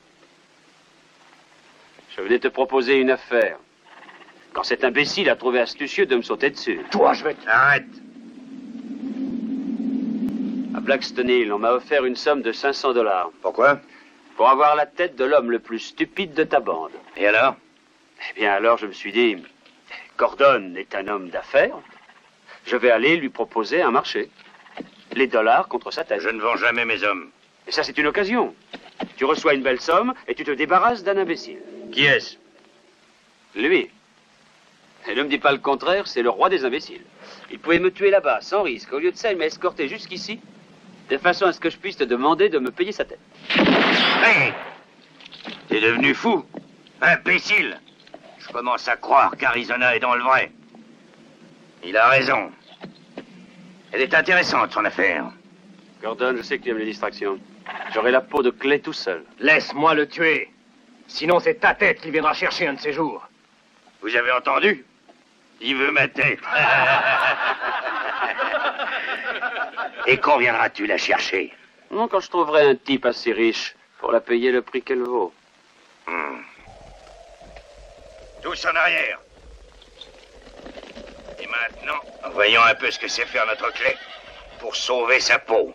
Je venais te proposer une affaire. Quand cet imbécile a trouvé astucieux de me sauter dessus. Toi, je vais... Arrête! À Blackstone Hill, on m'a offert une somme de $500. Pourquoi? Pour avoir la tête de l'homme le plus stupide de ta bande. Et alors? Eh bien, alors, je me suis dit, Gordon est un homme d'affaires. Je vais aller lui proposer un marché. Les dollars contre sa tête. Je ne vends jamais mes hommes. Et ça, c'est une occasion. Tu reçois une belle somme et tu te débarrasses d'un imbécile. Qui est-ce? Lui. Et ne me dis pas le contraire, c'est le roi des imbéciles. Il pouvait me tuer là-bas, sans risque. Au lieu de ça, il m'a escorté jusqu'ici, de façon à ce que je puisse te demander de me payer sa tête. Hey! T'es devenu fou? Imbécile! Je commence à croire qu'Arizona est dans le vrai. Il a raison. Elle est intéressante, son affaire. Gordon, je sais que tu aimes les distractions. J'aurai la peau de clé tout seul. Laisse-moi le tuer. Sinon, c'est ta tête qui viendra chercher un de ces jours. Vous avez entendu? Il veut ma tête. Et quand viendras-tu la chercher? Non, quand je trouverai un type assez riche pour la payer le prix qu'elle vaut. Tous en arrière. Et maintenant, voyons un peu ce que sait faire notre clé pour sauver sa peau.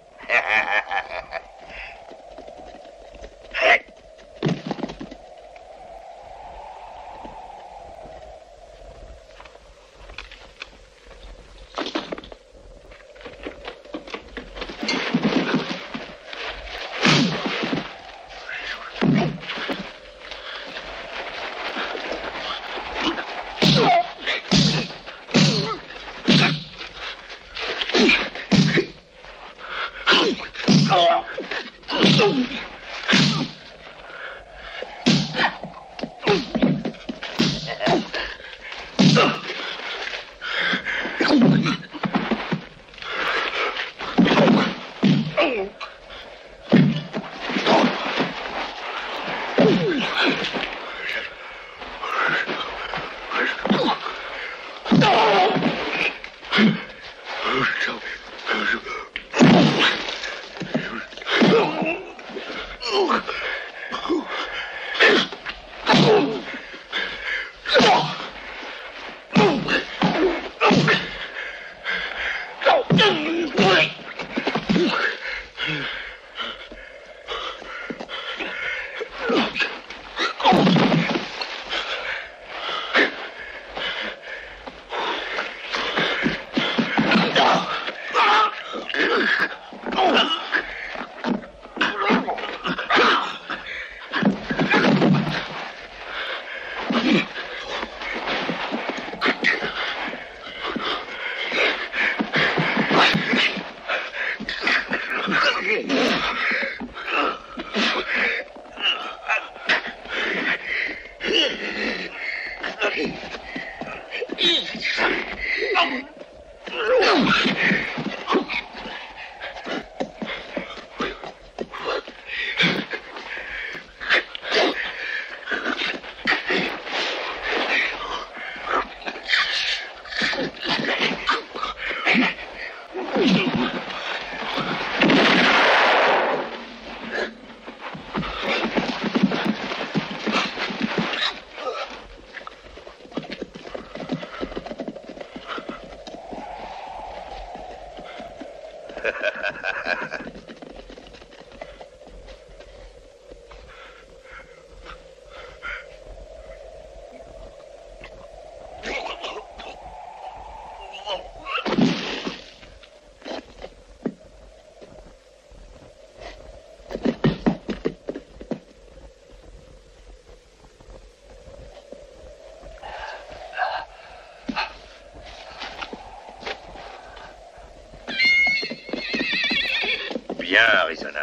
Bien, Arizona.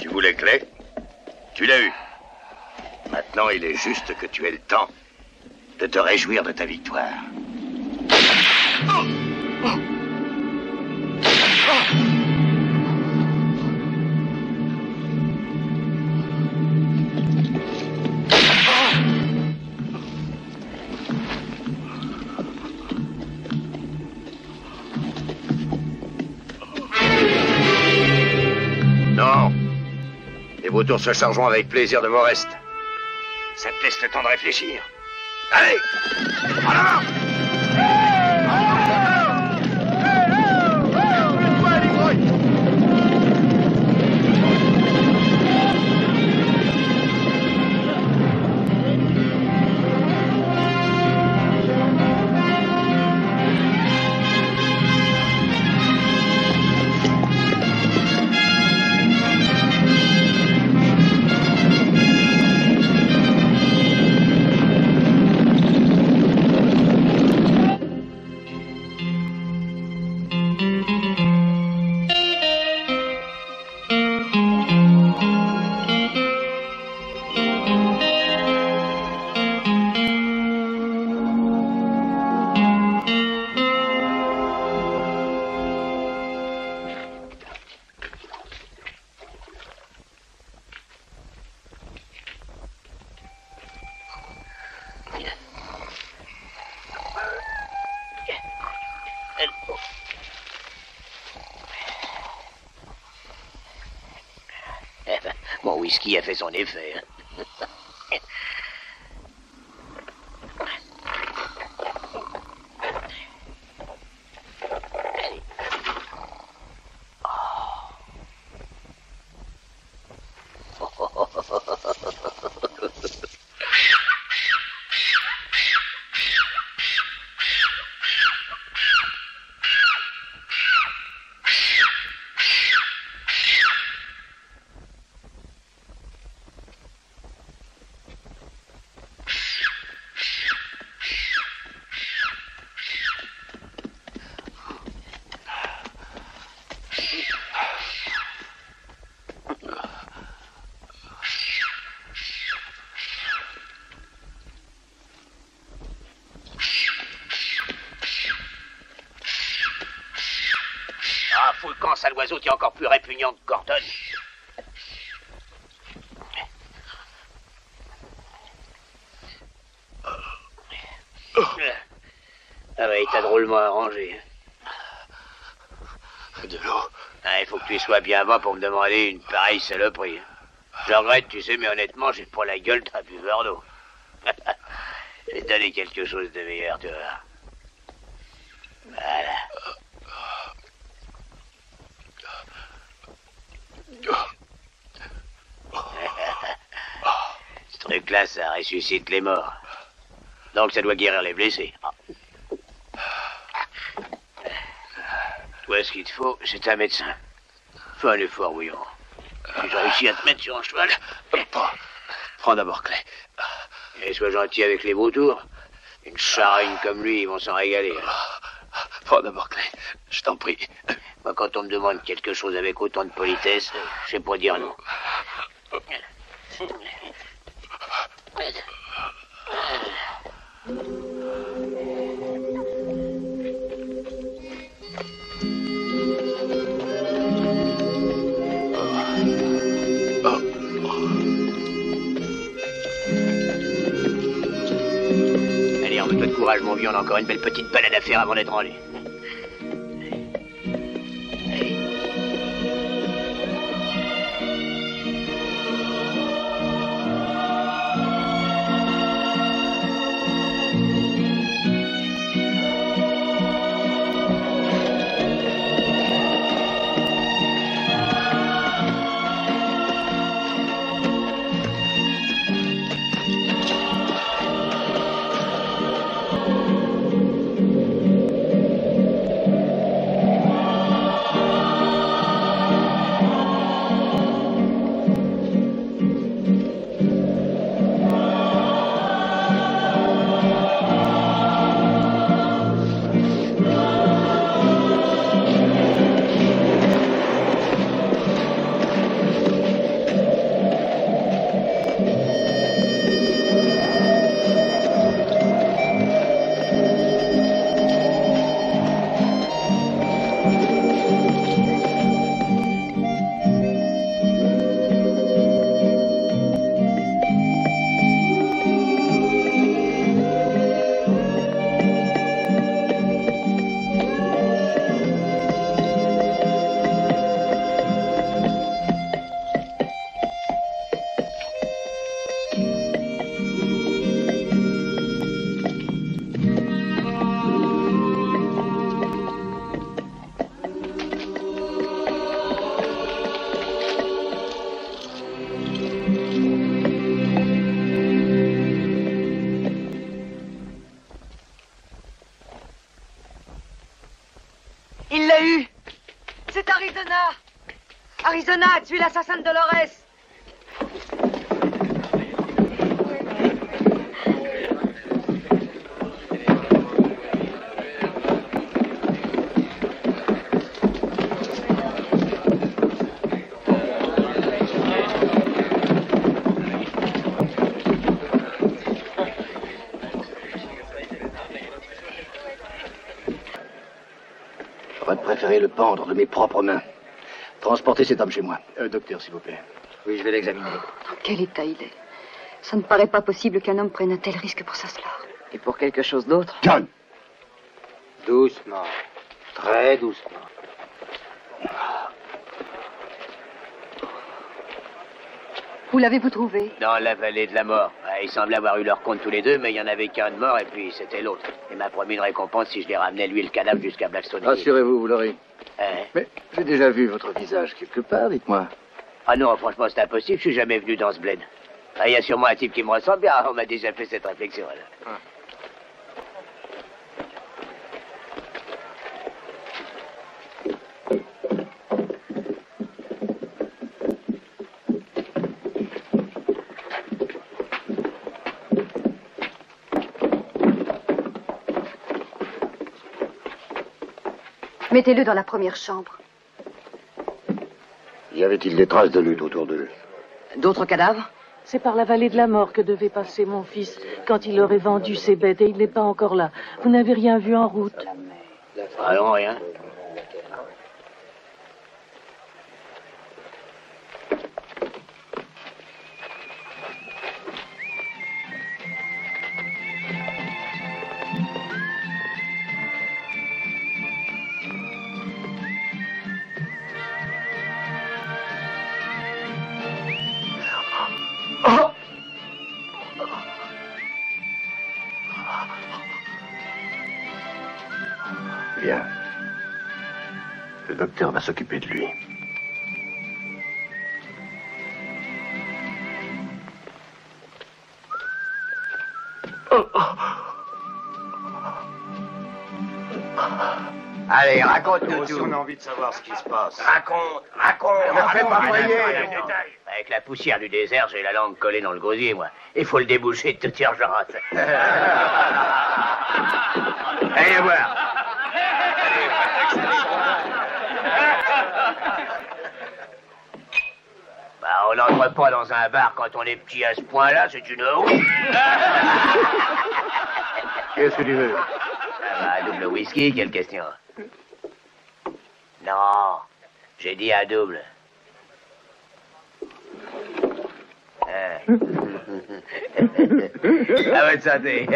Tu voulais Clay? Tu l'as eu. Maintenant, il est juste que tu aies le temps de te réjouir de ta victoire. Non. Les vautours se chargeront avec plaisir de vos restes. Ça te laisse le temps de réfléchir. Allez! En avant! Mon whisky a fait son effet. Ah, fous le camp, sale oiseau, t'es encore plus répugnant que Gordon. Ah bah, il t'a drôlement arrangé. De l'eau. Ah, il faut que tu sois bien bas pour me demander une pareille saloperie. Je regrette, tu sais, mais honnêtement, j'ai pas la gueule d'un buveur d'eau. Je vais te donner quelque chose de meilleur, tu vois. Voilà. Ce truc-là, ça ressuscite les morts. Donc ça doit guérir les blessés. Toi, ce qu'il te faut, c'est un médecin. Fais un effort, voyons. Si j'ai réussi à te mettre sur un cheval... Prends d'abord Clay. Et sois gentil avec les vautours. Une charogne comme lui, ils vont s'en régaler. Prends d'abord Clay, je t'en prie. Moi, quand on me demande quelque chose avec autant de politesse, je sais pas dire non. Allez, remets-toi de courage, mon vieux, on a encore une belle petite balade à faire avant d'être rendu. Arizona a tué l'assassin de Dolores. J'aurais préféré le pendre de mes propres mains. Transportez cet homme chez moi. Docteur, s'il vous plaît. Oui, je vais l'examiner. Dans quel état il est? Ça ne paraît pas possible qu'un homme prenne un tel risque pour sa Slar. Et pour quelque chose d'autre? John! Doucement. Très doucement. Où l'avez-vous trouvé? Dans la vallée de la mort. Ils semblent avoir eu leur compte tous les deux, mais il n'y en avait qu'un de mort et puis c'était l'autre. Il m'a promis une récompense si je les ramenais, lui et le cadavre, jusqu'à Blackstone. Rassurez-vous, vous l'aurez. Hein? Mais j'ai déjà vu votre visage quelque part, dites-moi. Ah non, franchement, c'est impossible, je suis jamais venu dans ce bled. Il y a sûrement un type qui me ressemble bien, on m'a déjà fait cette réflexion. Là. Mettez-le dans la première chambre. Y avait-il des traces de lutte autour d'eux? D'autres cadavres? C'est par la vallée de la mort que devait passer mon fils quand il aurait vendu ses bêtes et il n'est pas encore là. Vous n'avez rien vu en route? Ah non, rien. Bien. Le docteur va s'occuper de lui. Allez, raconte-nous tout. tout. On a envie de savoir ce qui se passe. Raconte. Ne fais pas croyer. Avec la poussière du désert, j'ai la langue collée dans le gosier, moi. Il faut le déboucher de toute urgence. Allez voir. Bah, on n'entre pas dans un bar quand on est petit à ce point-là, c'est une honte. Qu'est-ce que tu veux? Un double whisky, quelle question? Non, j'ai dit un double. À votre santé.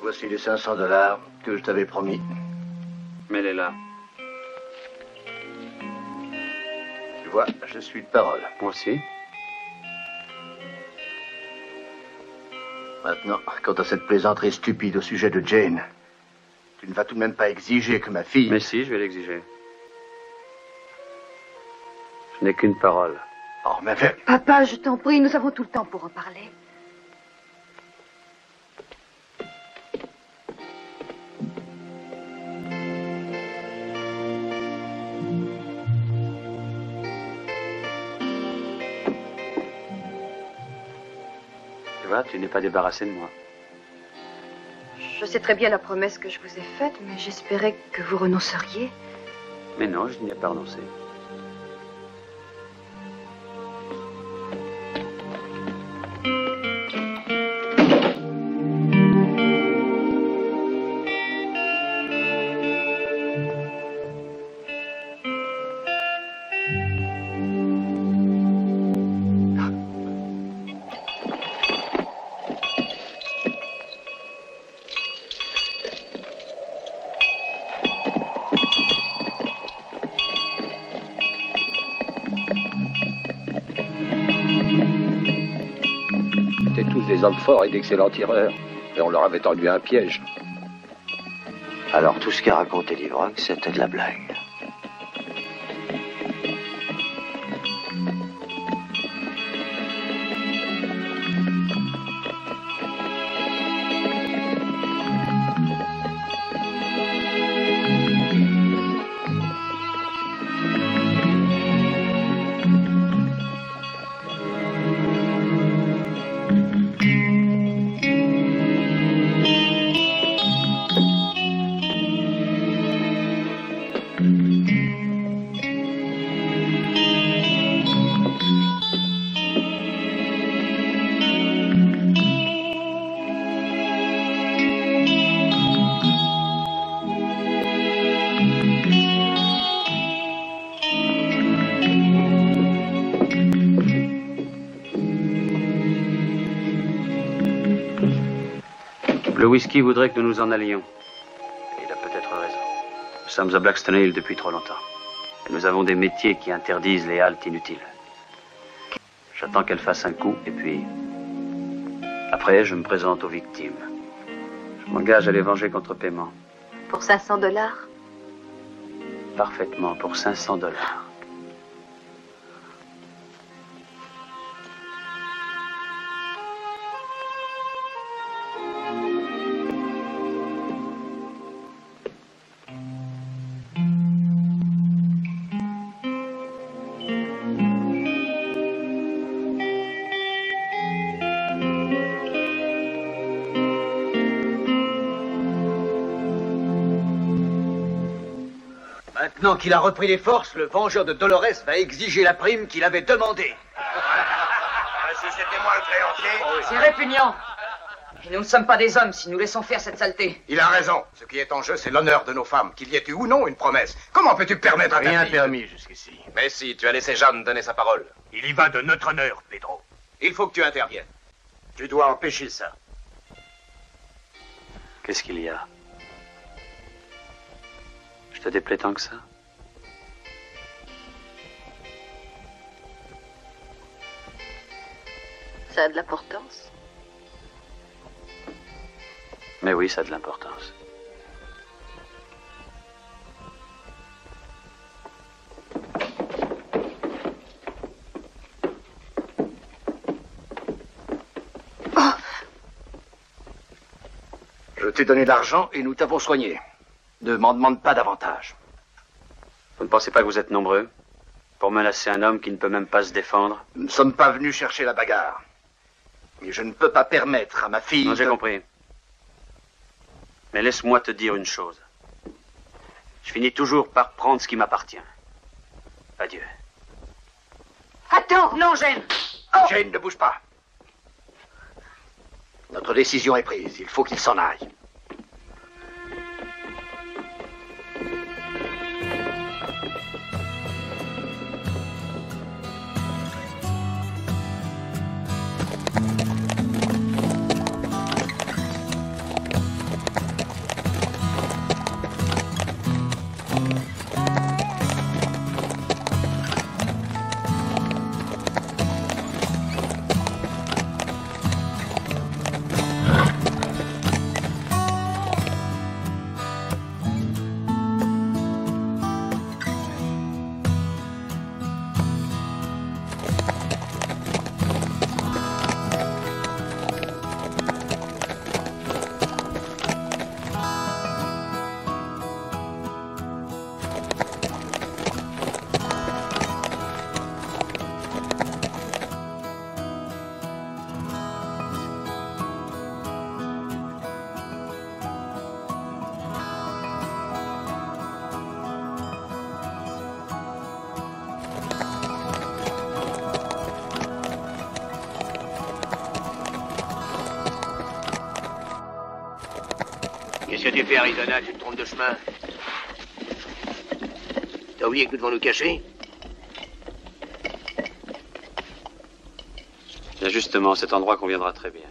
Voici les $500 que je t'avais promis. Mais elle est là. Tu vois, je suis de parole. Moi aussi. Maintenant, quant à cette plaisanterie stupide au sujet de Jane, tu ne vas tout de même pas exiger que ma fille... Mais si, je vais l'exiger. Je n'ai qu'une parole. Oh, mais... Papa, je t'en prie, nous avons tout le temps pour en parler. Tu vois, tu n'es pas débarrassé de moi. Je sais très bien la promesse que je vous ai faite, mais j'espérais que vous renonceriez. Mais non, je n'y ai pas renoncé. Des hommes forts et d'excellents tireurs, et on leur avait tendu un piège. Alors tout ce qu'a raconté Livrock, c'était de la blague. Le whisky voudrait que nous nous en allions. Et il a peut-être raison. Nous sommes à Blackstone Hill depuis trop longtemps. Et nous avons des métiers qui interdisent les haltes inutiles. J'attends qu'elle fasse un coup, et puis... Après, je me présente aux victimes. Je m'engage à les venger contre paiement. Pour $500? Parfaitement, pour $500. Maintenant qu'il a repris les forces, le vengeur de Dolores va exiger la prime qu'il avait demandée. Si c'était moi le créancier... C'est répugnant. Et nous ne sommes pas des hommes si nous laissons faire cette saleté. Il a raison. Ce qui est en jeu, c'est l'honneur de nos femmes. Qu'il y ait eu ou non une promesse. Comment peux-tu permettre à ta Rien fille... permis jusqu'ici. Mais si, tu as laissé Jeanne donner sa parole. Il y va de notre honneur, Pedro. Il faut que tu interviennes. Tu dois empêcher ça. Qu'est-ce qu'il y a? Je te déplais tant que ça? Ça a de l'importance. Mais oui, ça a de l'importance. Je t'ai donné de l'argent et nous t'avons soigné. Ne m'en demande pas davantage. Vous ne pensez pas que vous êtes nombreux pour menacer un homme qui ne peut même pas se défendre? Nous ne sommes pas venus chercher la bagarre. Mais je ne peux pas permettre à ma fille... Non, j'ai compris. Mais laisse-moi te dire une chose. Je finis toujours par prendre ce qui m'appartient. Adieu. Attends, non, Jane. Oh. Jane, ne bouge pas. Notre décision est prise. Il faut qu'il s'en aille. Qu'est-ce que tu fais, Arizona? Tu te trompes de chemin? T'as oublié que nous devons nous cacher? Bien justement, cet endroit conviendra très bien.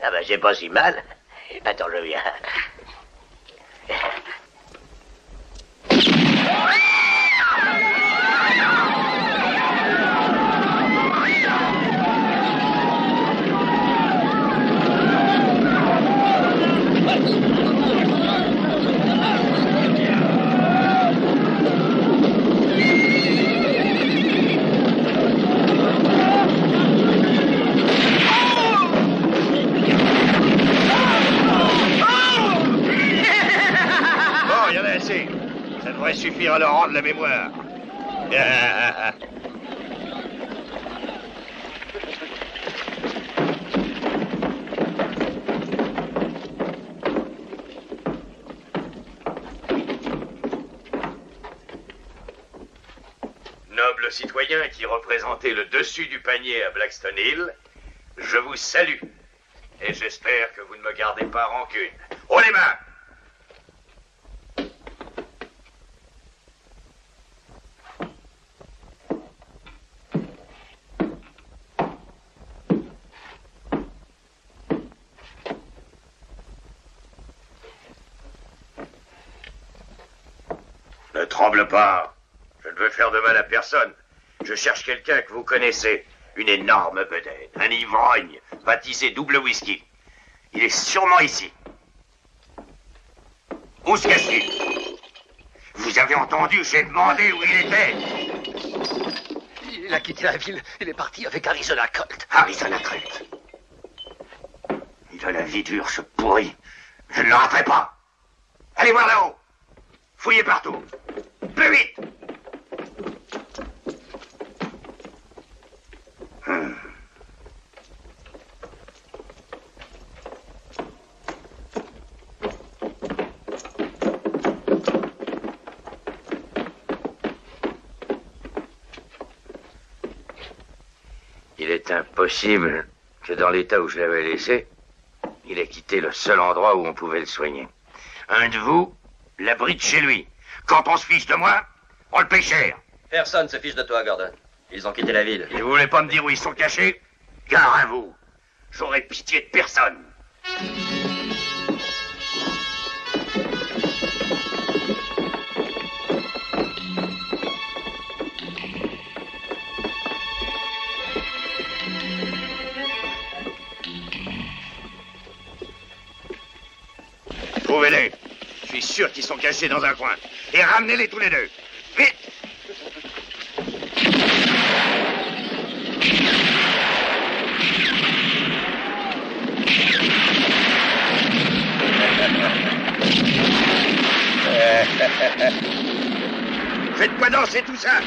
Ah ben, c'est pas si mal. Attends, je viens. Ça devrait suffire à leur rendre la mémoire. Nobles citoyens qui représentez le dessus du panier à Blackstone Hill, je vous salue. Et j'espère que vous ne me gardez pas rancune. Haut les mains! Ne tremble pas. Je ne veux faire de mal à personne. Je cherche quelqu'un que vous connaissez. Une énorme bedaine, un ivrogne, baptisé double whisky. Il est sûrement ici. Où se cache-t-il? Vous avez entendu, j'ai demandé où il était. Il a quitté la ville. Il est parti avec Arizona Colt. Arizona Colt. Il a la vie dure, ce pourri. Je ne le raterai pas. Allez voir là-haut. Fouillez partout. Plus vite. Il est impossible que dans l'état où je l'avais laissé, il ait quitté le seul endroit où on pouvait le soigner. Un de vous l'abrite chez lui. Quand on se fiche de moi, on le paye cher. Personne se fiche de toi, Gordon. Ils ont quitté la ville. Et vous voulez pas me dire où ils sont cachés? Gare à vous. J'aurai pitié de personne. Trouvez-les. Je suis sûr qu'ils sont cachés dans un coin. Et ramenez-les tous les deux. Vite! Faites pas danser tout ça.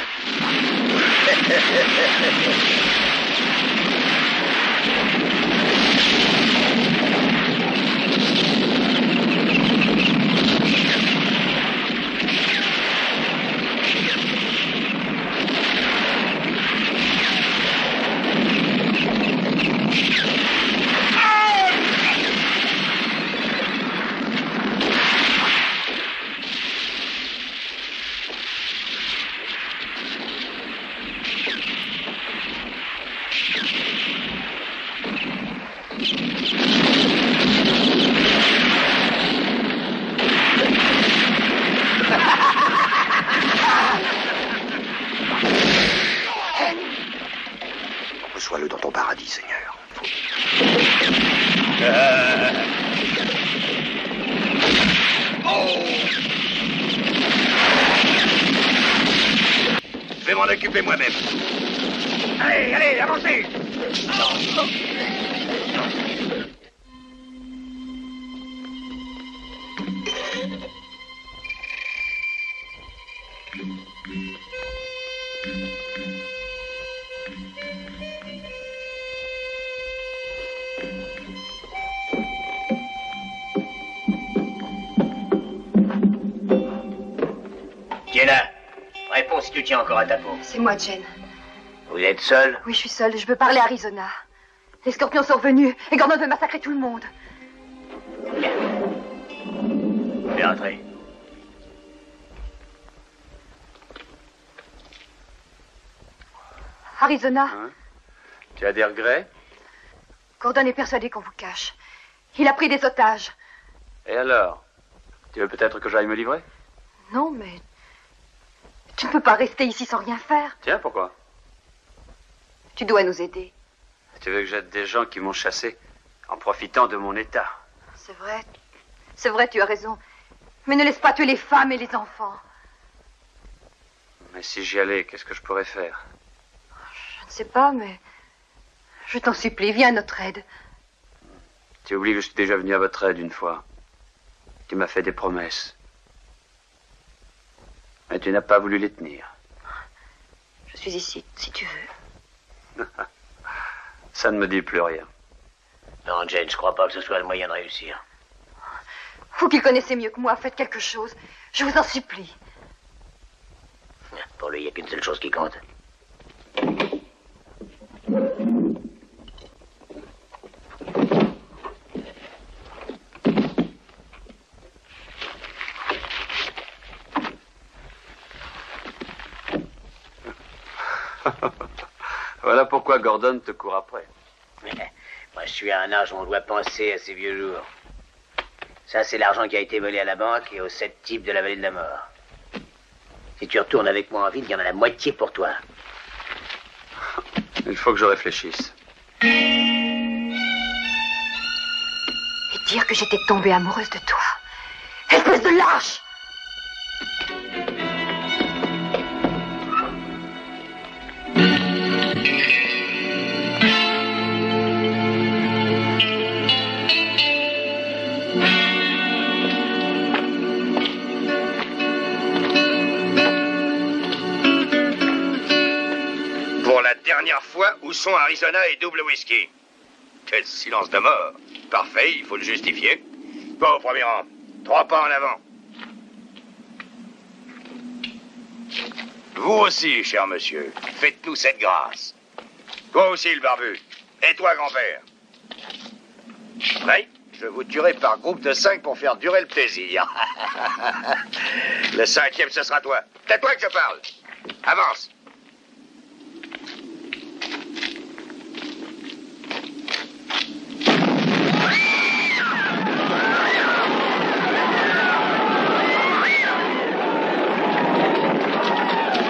Reçois-le dans ton paradis, Seigneur. Je vais m'en occuper moi-même. Allez, allez, avancez. Jenna, réponds si tu tiens encore à ta peau. C'est moi, Jen. Vous êtes seule? Oui, je suis seule. Je veux parler à Arizona. Les scorpions sont revenus et Gordon veut massacrer tout le monde. Bien. Fais entrer. Arizona, Hein? Tu as des regrets? Gordon est persuadé qu'on vous cache. Il a pris des otages. Et alors? Tu veux peut-être que j'aille me livrer? Non, mais... Tu ne peux pas rester ici sans rien faire. Tiens, pourquoi? Tu dois nous aider. Tu veux que j'aide des gens qui m'ont chassé en profitant de mon état? C'est vrai. C'est vrai, tu as raison. Mais ne laisse pas tuer les femmes et les enfants. Mais si j'y allais, qu'est-ce que je pourrais faire? Je ne sais pas, mais... Je t'en supplie, viens à notre aide. Tu oublies que je suis déjà venu à votre aide une fois. Tu m'as fait des promesses. Mais tu n'as pas voulu les tenir. Je suis ici, si tu veux. Ça ne me dit plus rien. Non, Jane, je crois pas que ce soit le moyen de réussir. Vous qui connaissez mieux que moi, faites quelque chose. Je vous en supplie. Pour lui, il n'y a qu'une seule chose qui compte. Voilà pourquoi Gordon te court après. Moi, je suis à un âge où on doit penser à ses vieux jours. Ça, c'est l'argent qui a été volé à la banque et aux 7 types de la vallée de la mort. Si tu retournes avec moi en ville, il y en a la moitié pour toi. Il faut que je réfléchisse. Et dire que j'étais tombée amoureuse de toi. Espèce de lâche! Pour la dernière fois, où sont Arizona et Double Whisky? Quel silence de mort. Parfait, il faut le justifier. Pas au premier rang. 3 pas en avant. Vous aussi, cher monsieur, faites-nous cette grâce. Toi aussi, le barbu. Et toi, grand-père. Prêt? Je vous tuerai par groupe de 5 pour faire durer le plaisir. Le 5e, ce sera toi. C'est à toi que je parle. Avance.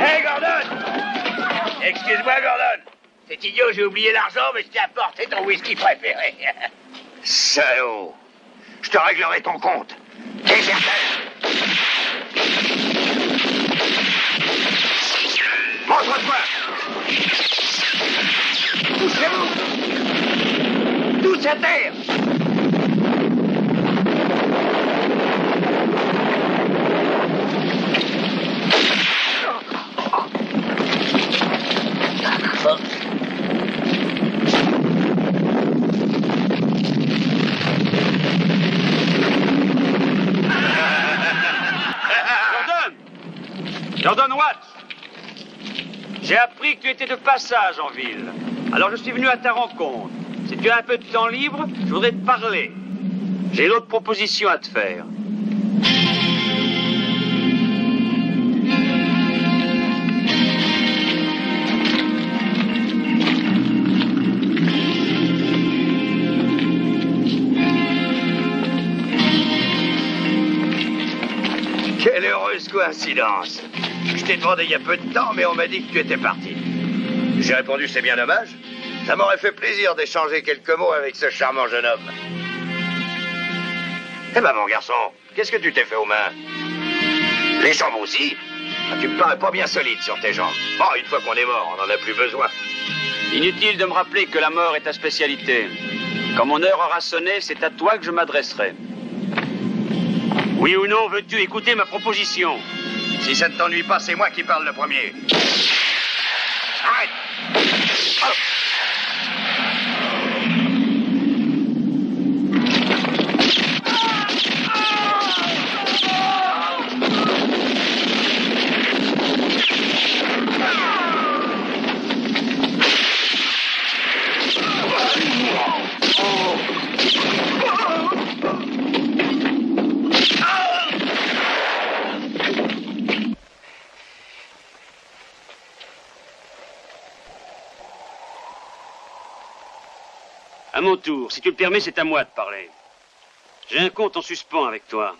Hey, Gordon! Excuse-moi, Gordon. C'est idiot, j'ai oublié l'argent, mais je t'ai apporté ton whisky préféré. Salaud. Je te réglerai ton compte. Déserteur. Montre-toi. Poussez-vous. Tous à terre. Gordon Watts, j'ai appris que tu étais de passage en ville. Alors je suis venu à ta rencontre. Si tu as un peu de temps libre, je voudrais te parler. J'ai une autre proposition à te faire. Quelle heureuse coïncidence. Je t'ai demandé il y a peu de temps, mais on m'a dit que tu étais parti. J'ai répondu, c'est bien dommage. Ça m'aurait fait plaisir d'échanger quelques mots avec ce charmant jeune homme. Eh ben, mon garçon, qu'est-ce que tu t'es fait aux mains? Les jambes aussi? Ah, tu me parais pas bien solide sur tes jambes. Bon, une fois qu'on est mort, on n'en a plus besoin. Inutile de me rappeler que la mort est ta spécialité. Quand mon heure aura sonné, c'est à toi que je m'adresserai. Oui ou non, veux-tu écouter ma proposition? Si ça ne t'ennuie pas, c'est moi qui parle le premier. Arrête! Oh. À mon tour, si tu le permets, c'est à moi de parler. J'ai un compte en suspens avec toi.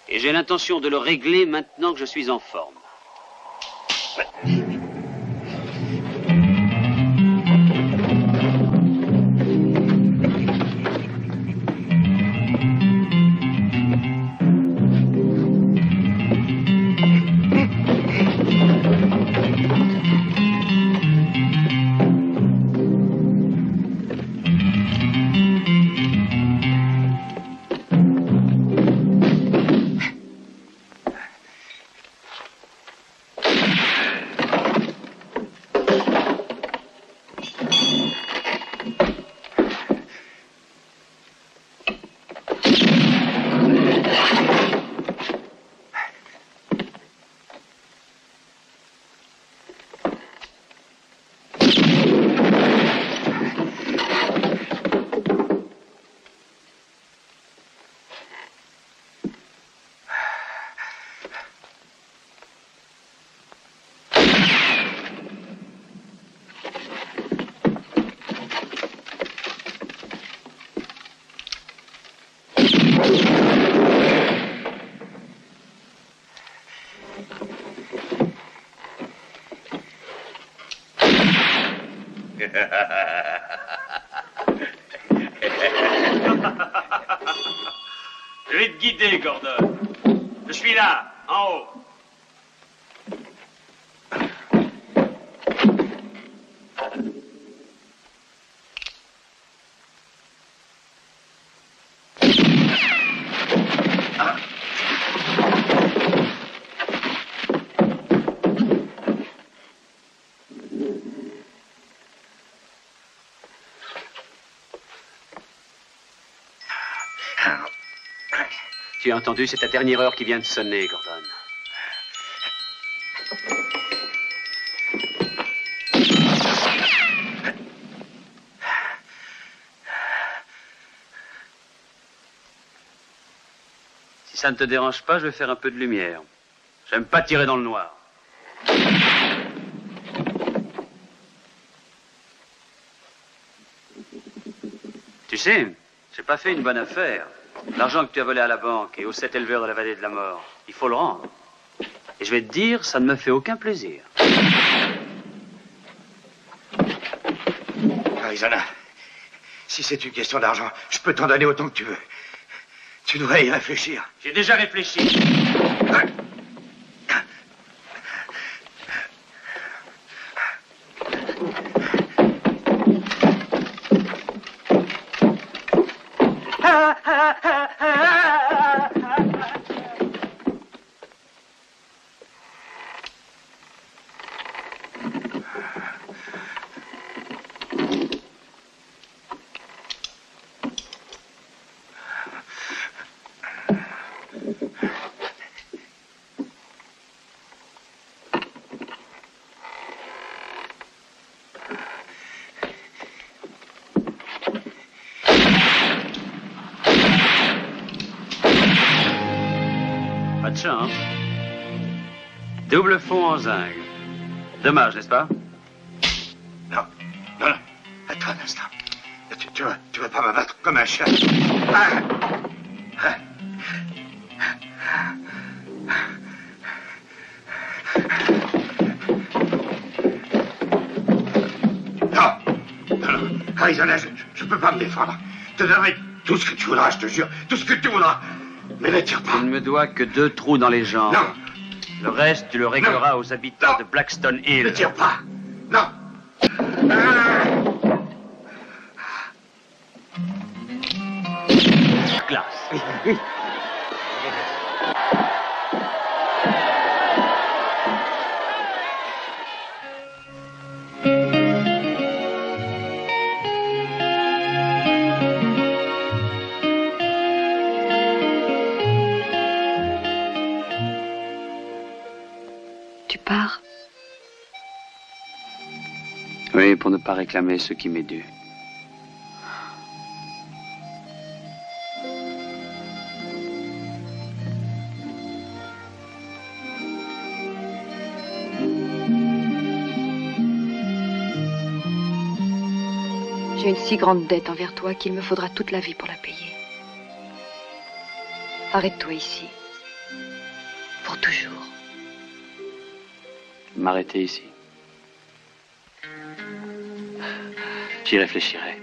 Et j'ai l'intention de le régler maintenant que je suis en forme. Je vais te guider, Gordon. Je suis là, en haut. Tu as entendu, c'est ta dernière heure qui vient de sonner, Gordon. Si ça ne te dérange pas, je vais faire un peu de lumière. J'aime pas tirer dans le noir. Tu sais, j'ai pas fait une bonne affaire. L'argent que tu as volé à la banque et aux 7 éleveurs de la vallée de la mort, il faut le rendre. Et je vais te dire, ça ne me fait aucun plaisir. Arizona, si c'est une question d'argent, je peux t'en donner autant que tu veux. Tu devrais y réfléchir. J'ai déjà réfléchi. Pas de chance. Double fond en zinc. Dommage, n'est-ce pas? Non. Attends un instant. Tu vas pas m'abattre comme un chat. Non. Arizona, je peux pas me défendre. Tu devrais Tout ce que tu voudras, je te jure. Tout ce que tu voudras. Mais ne tire pas. Tu ne me dois que 2 trous dans les jambes. Non. Le reste, tu le régleras aux habitants de Blackstone Hill. Ne tire pas. Non. Classe. Tu pars? Oui, pour ne pas réclamer ce qui m'est dû. J'ai une si grande dette envers toi qu'il me faudra toute la vie pour la payer. Arrête-toi ici. Pour toujours. M'arrêter ici. J'y réfléchirai.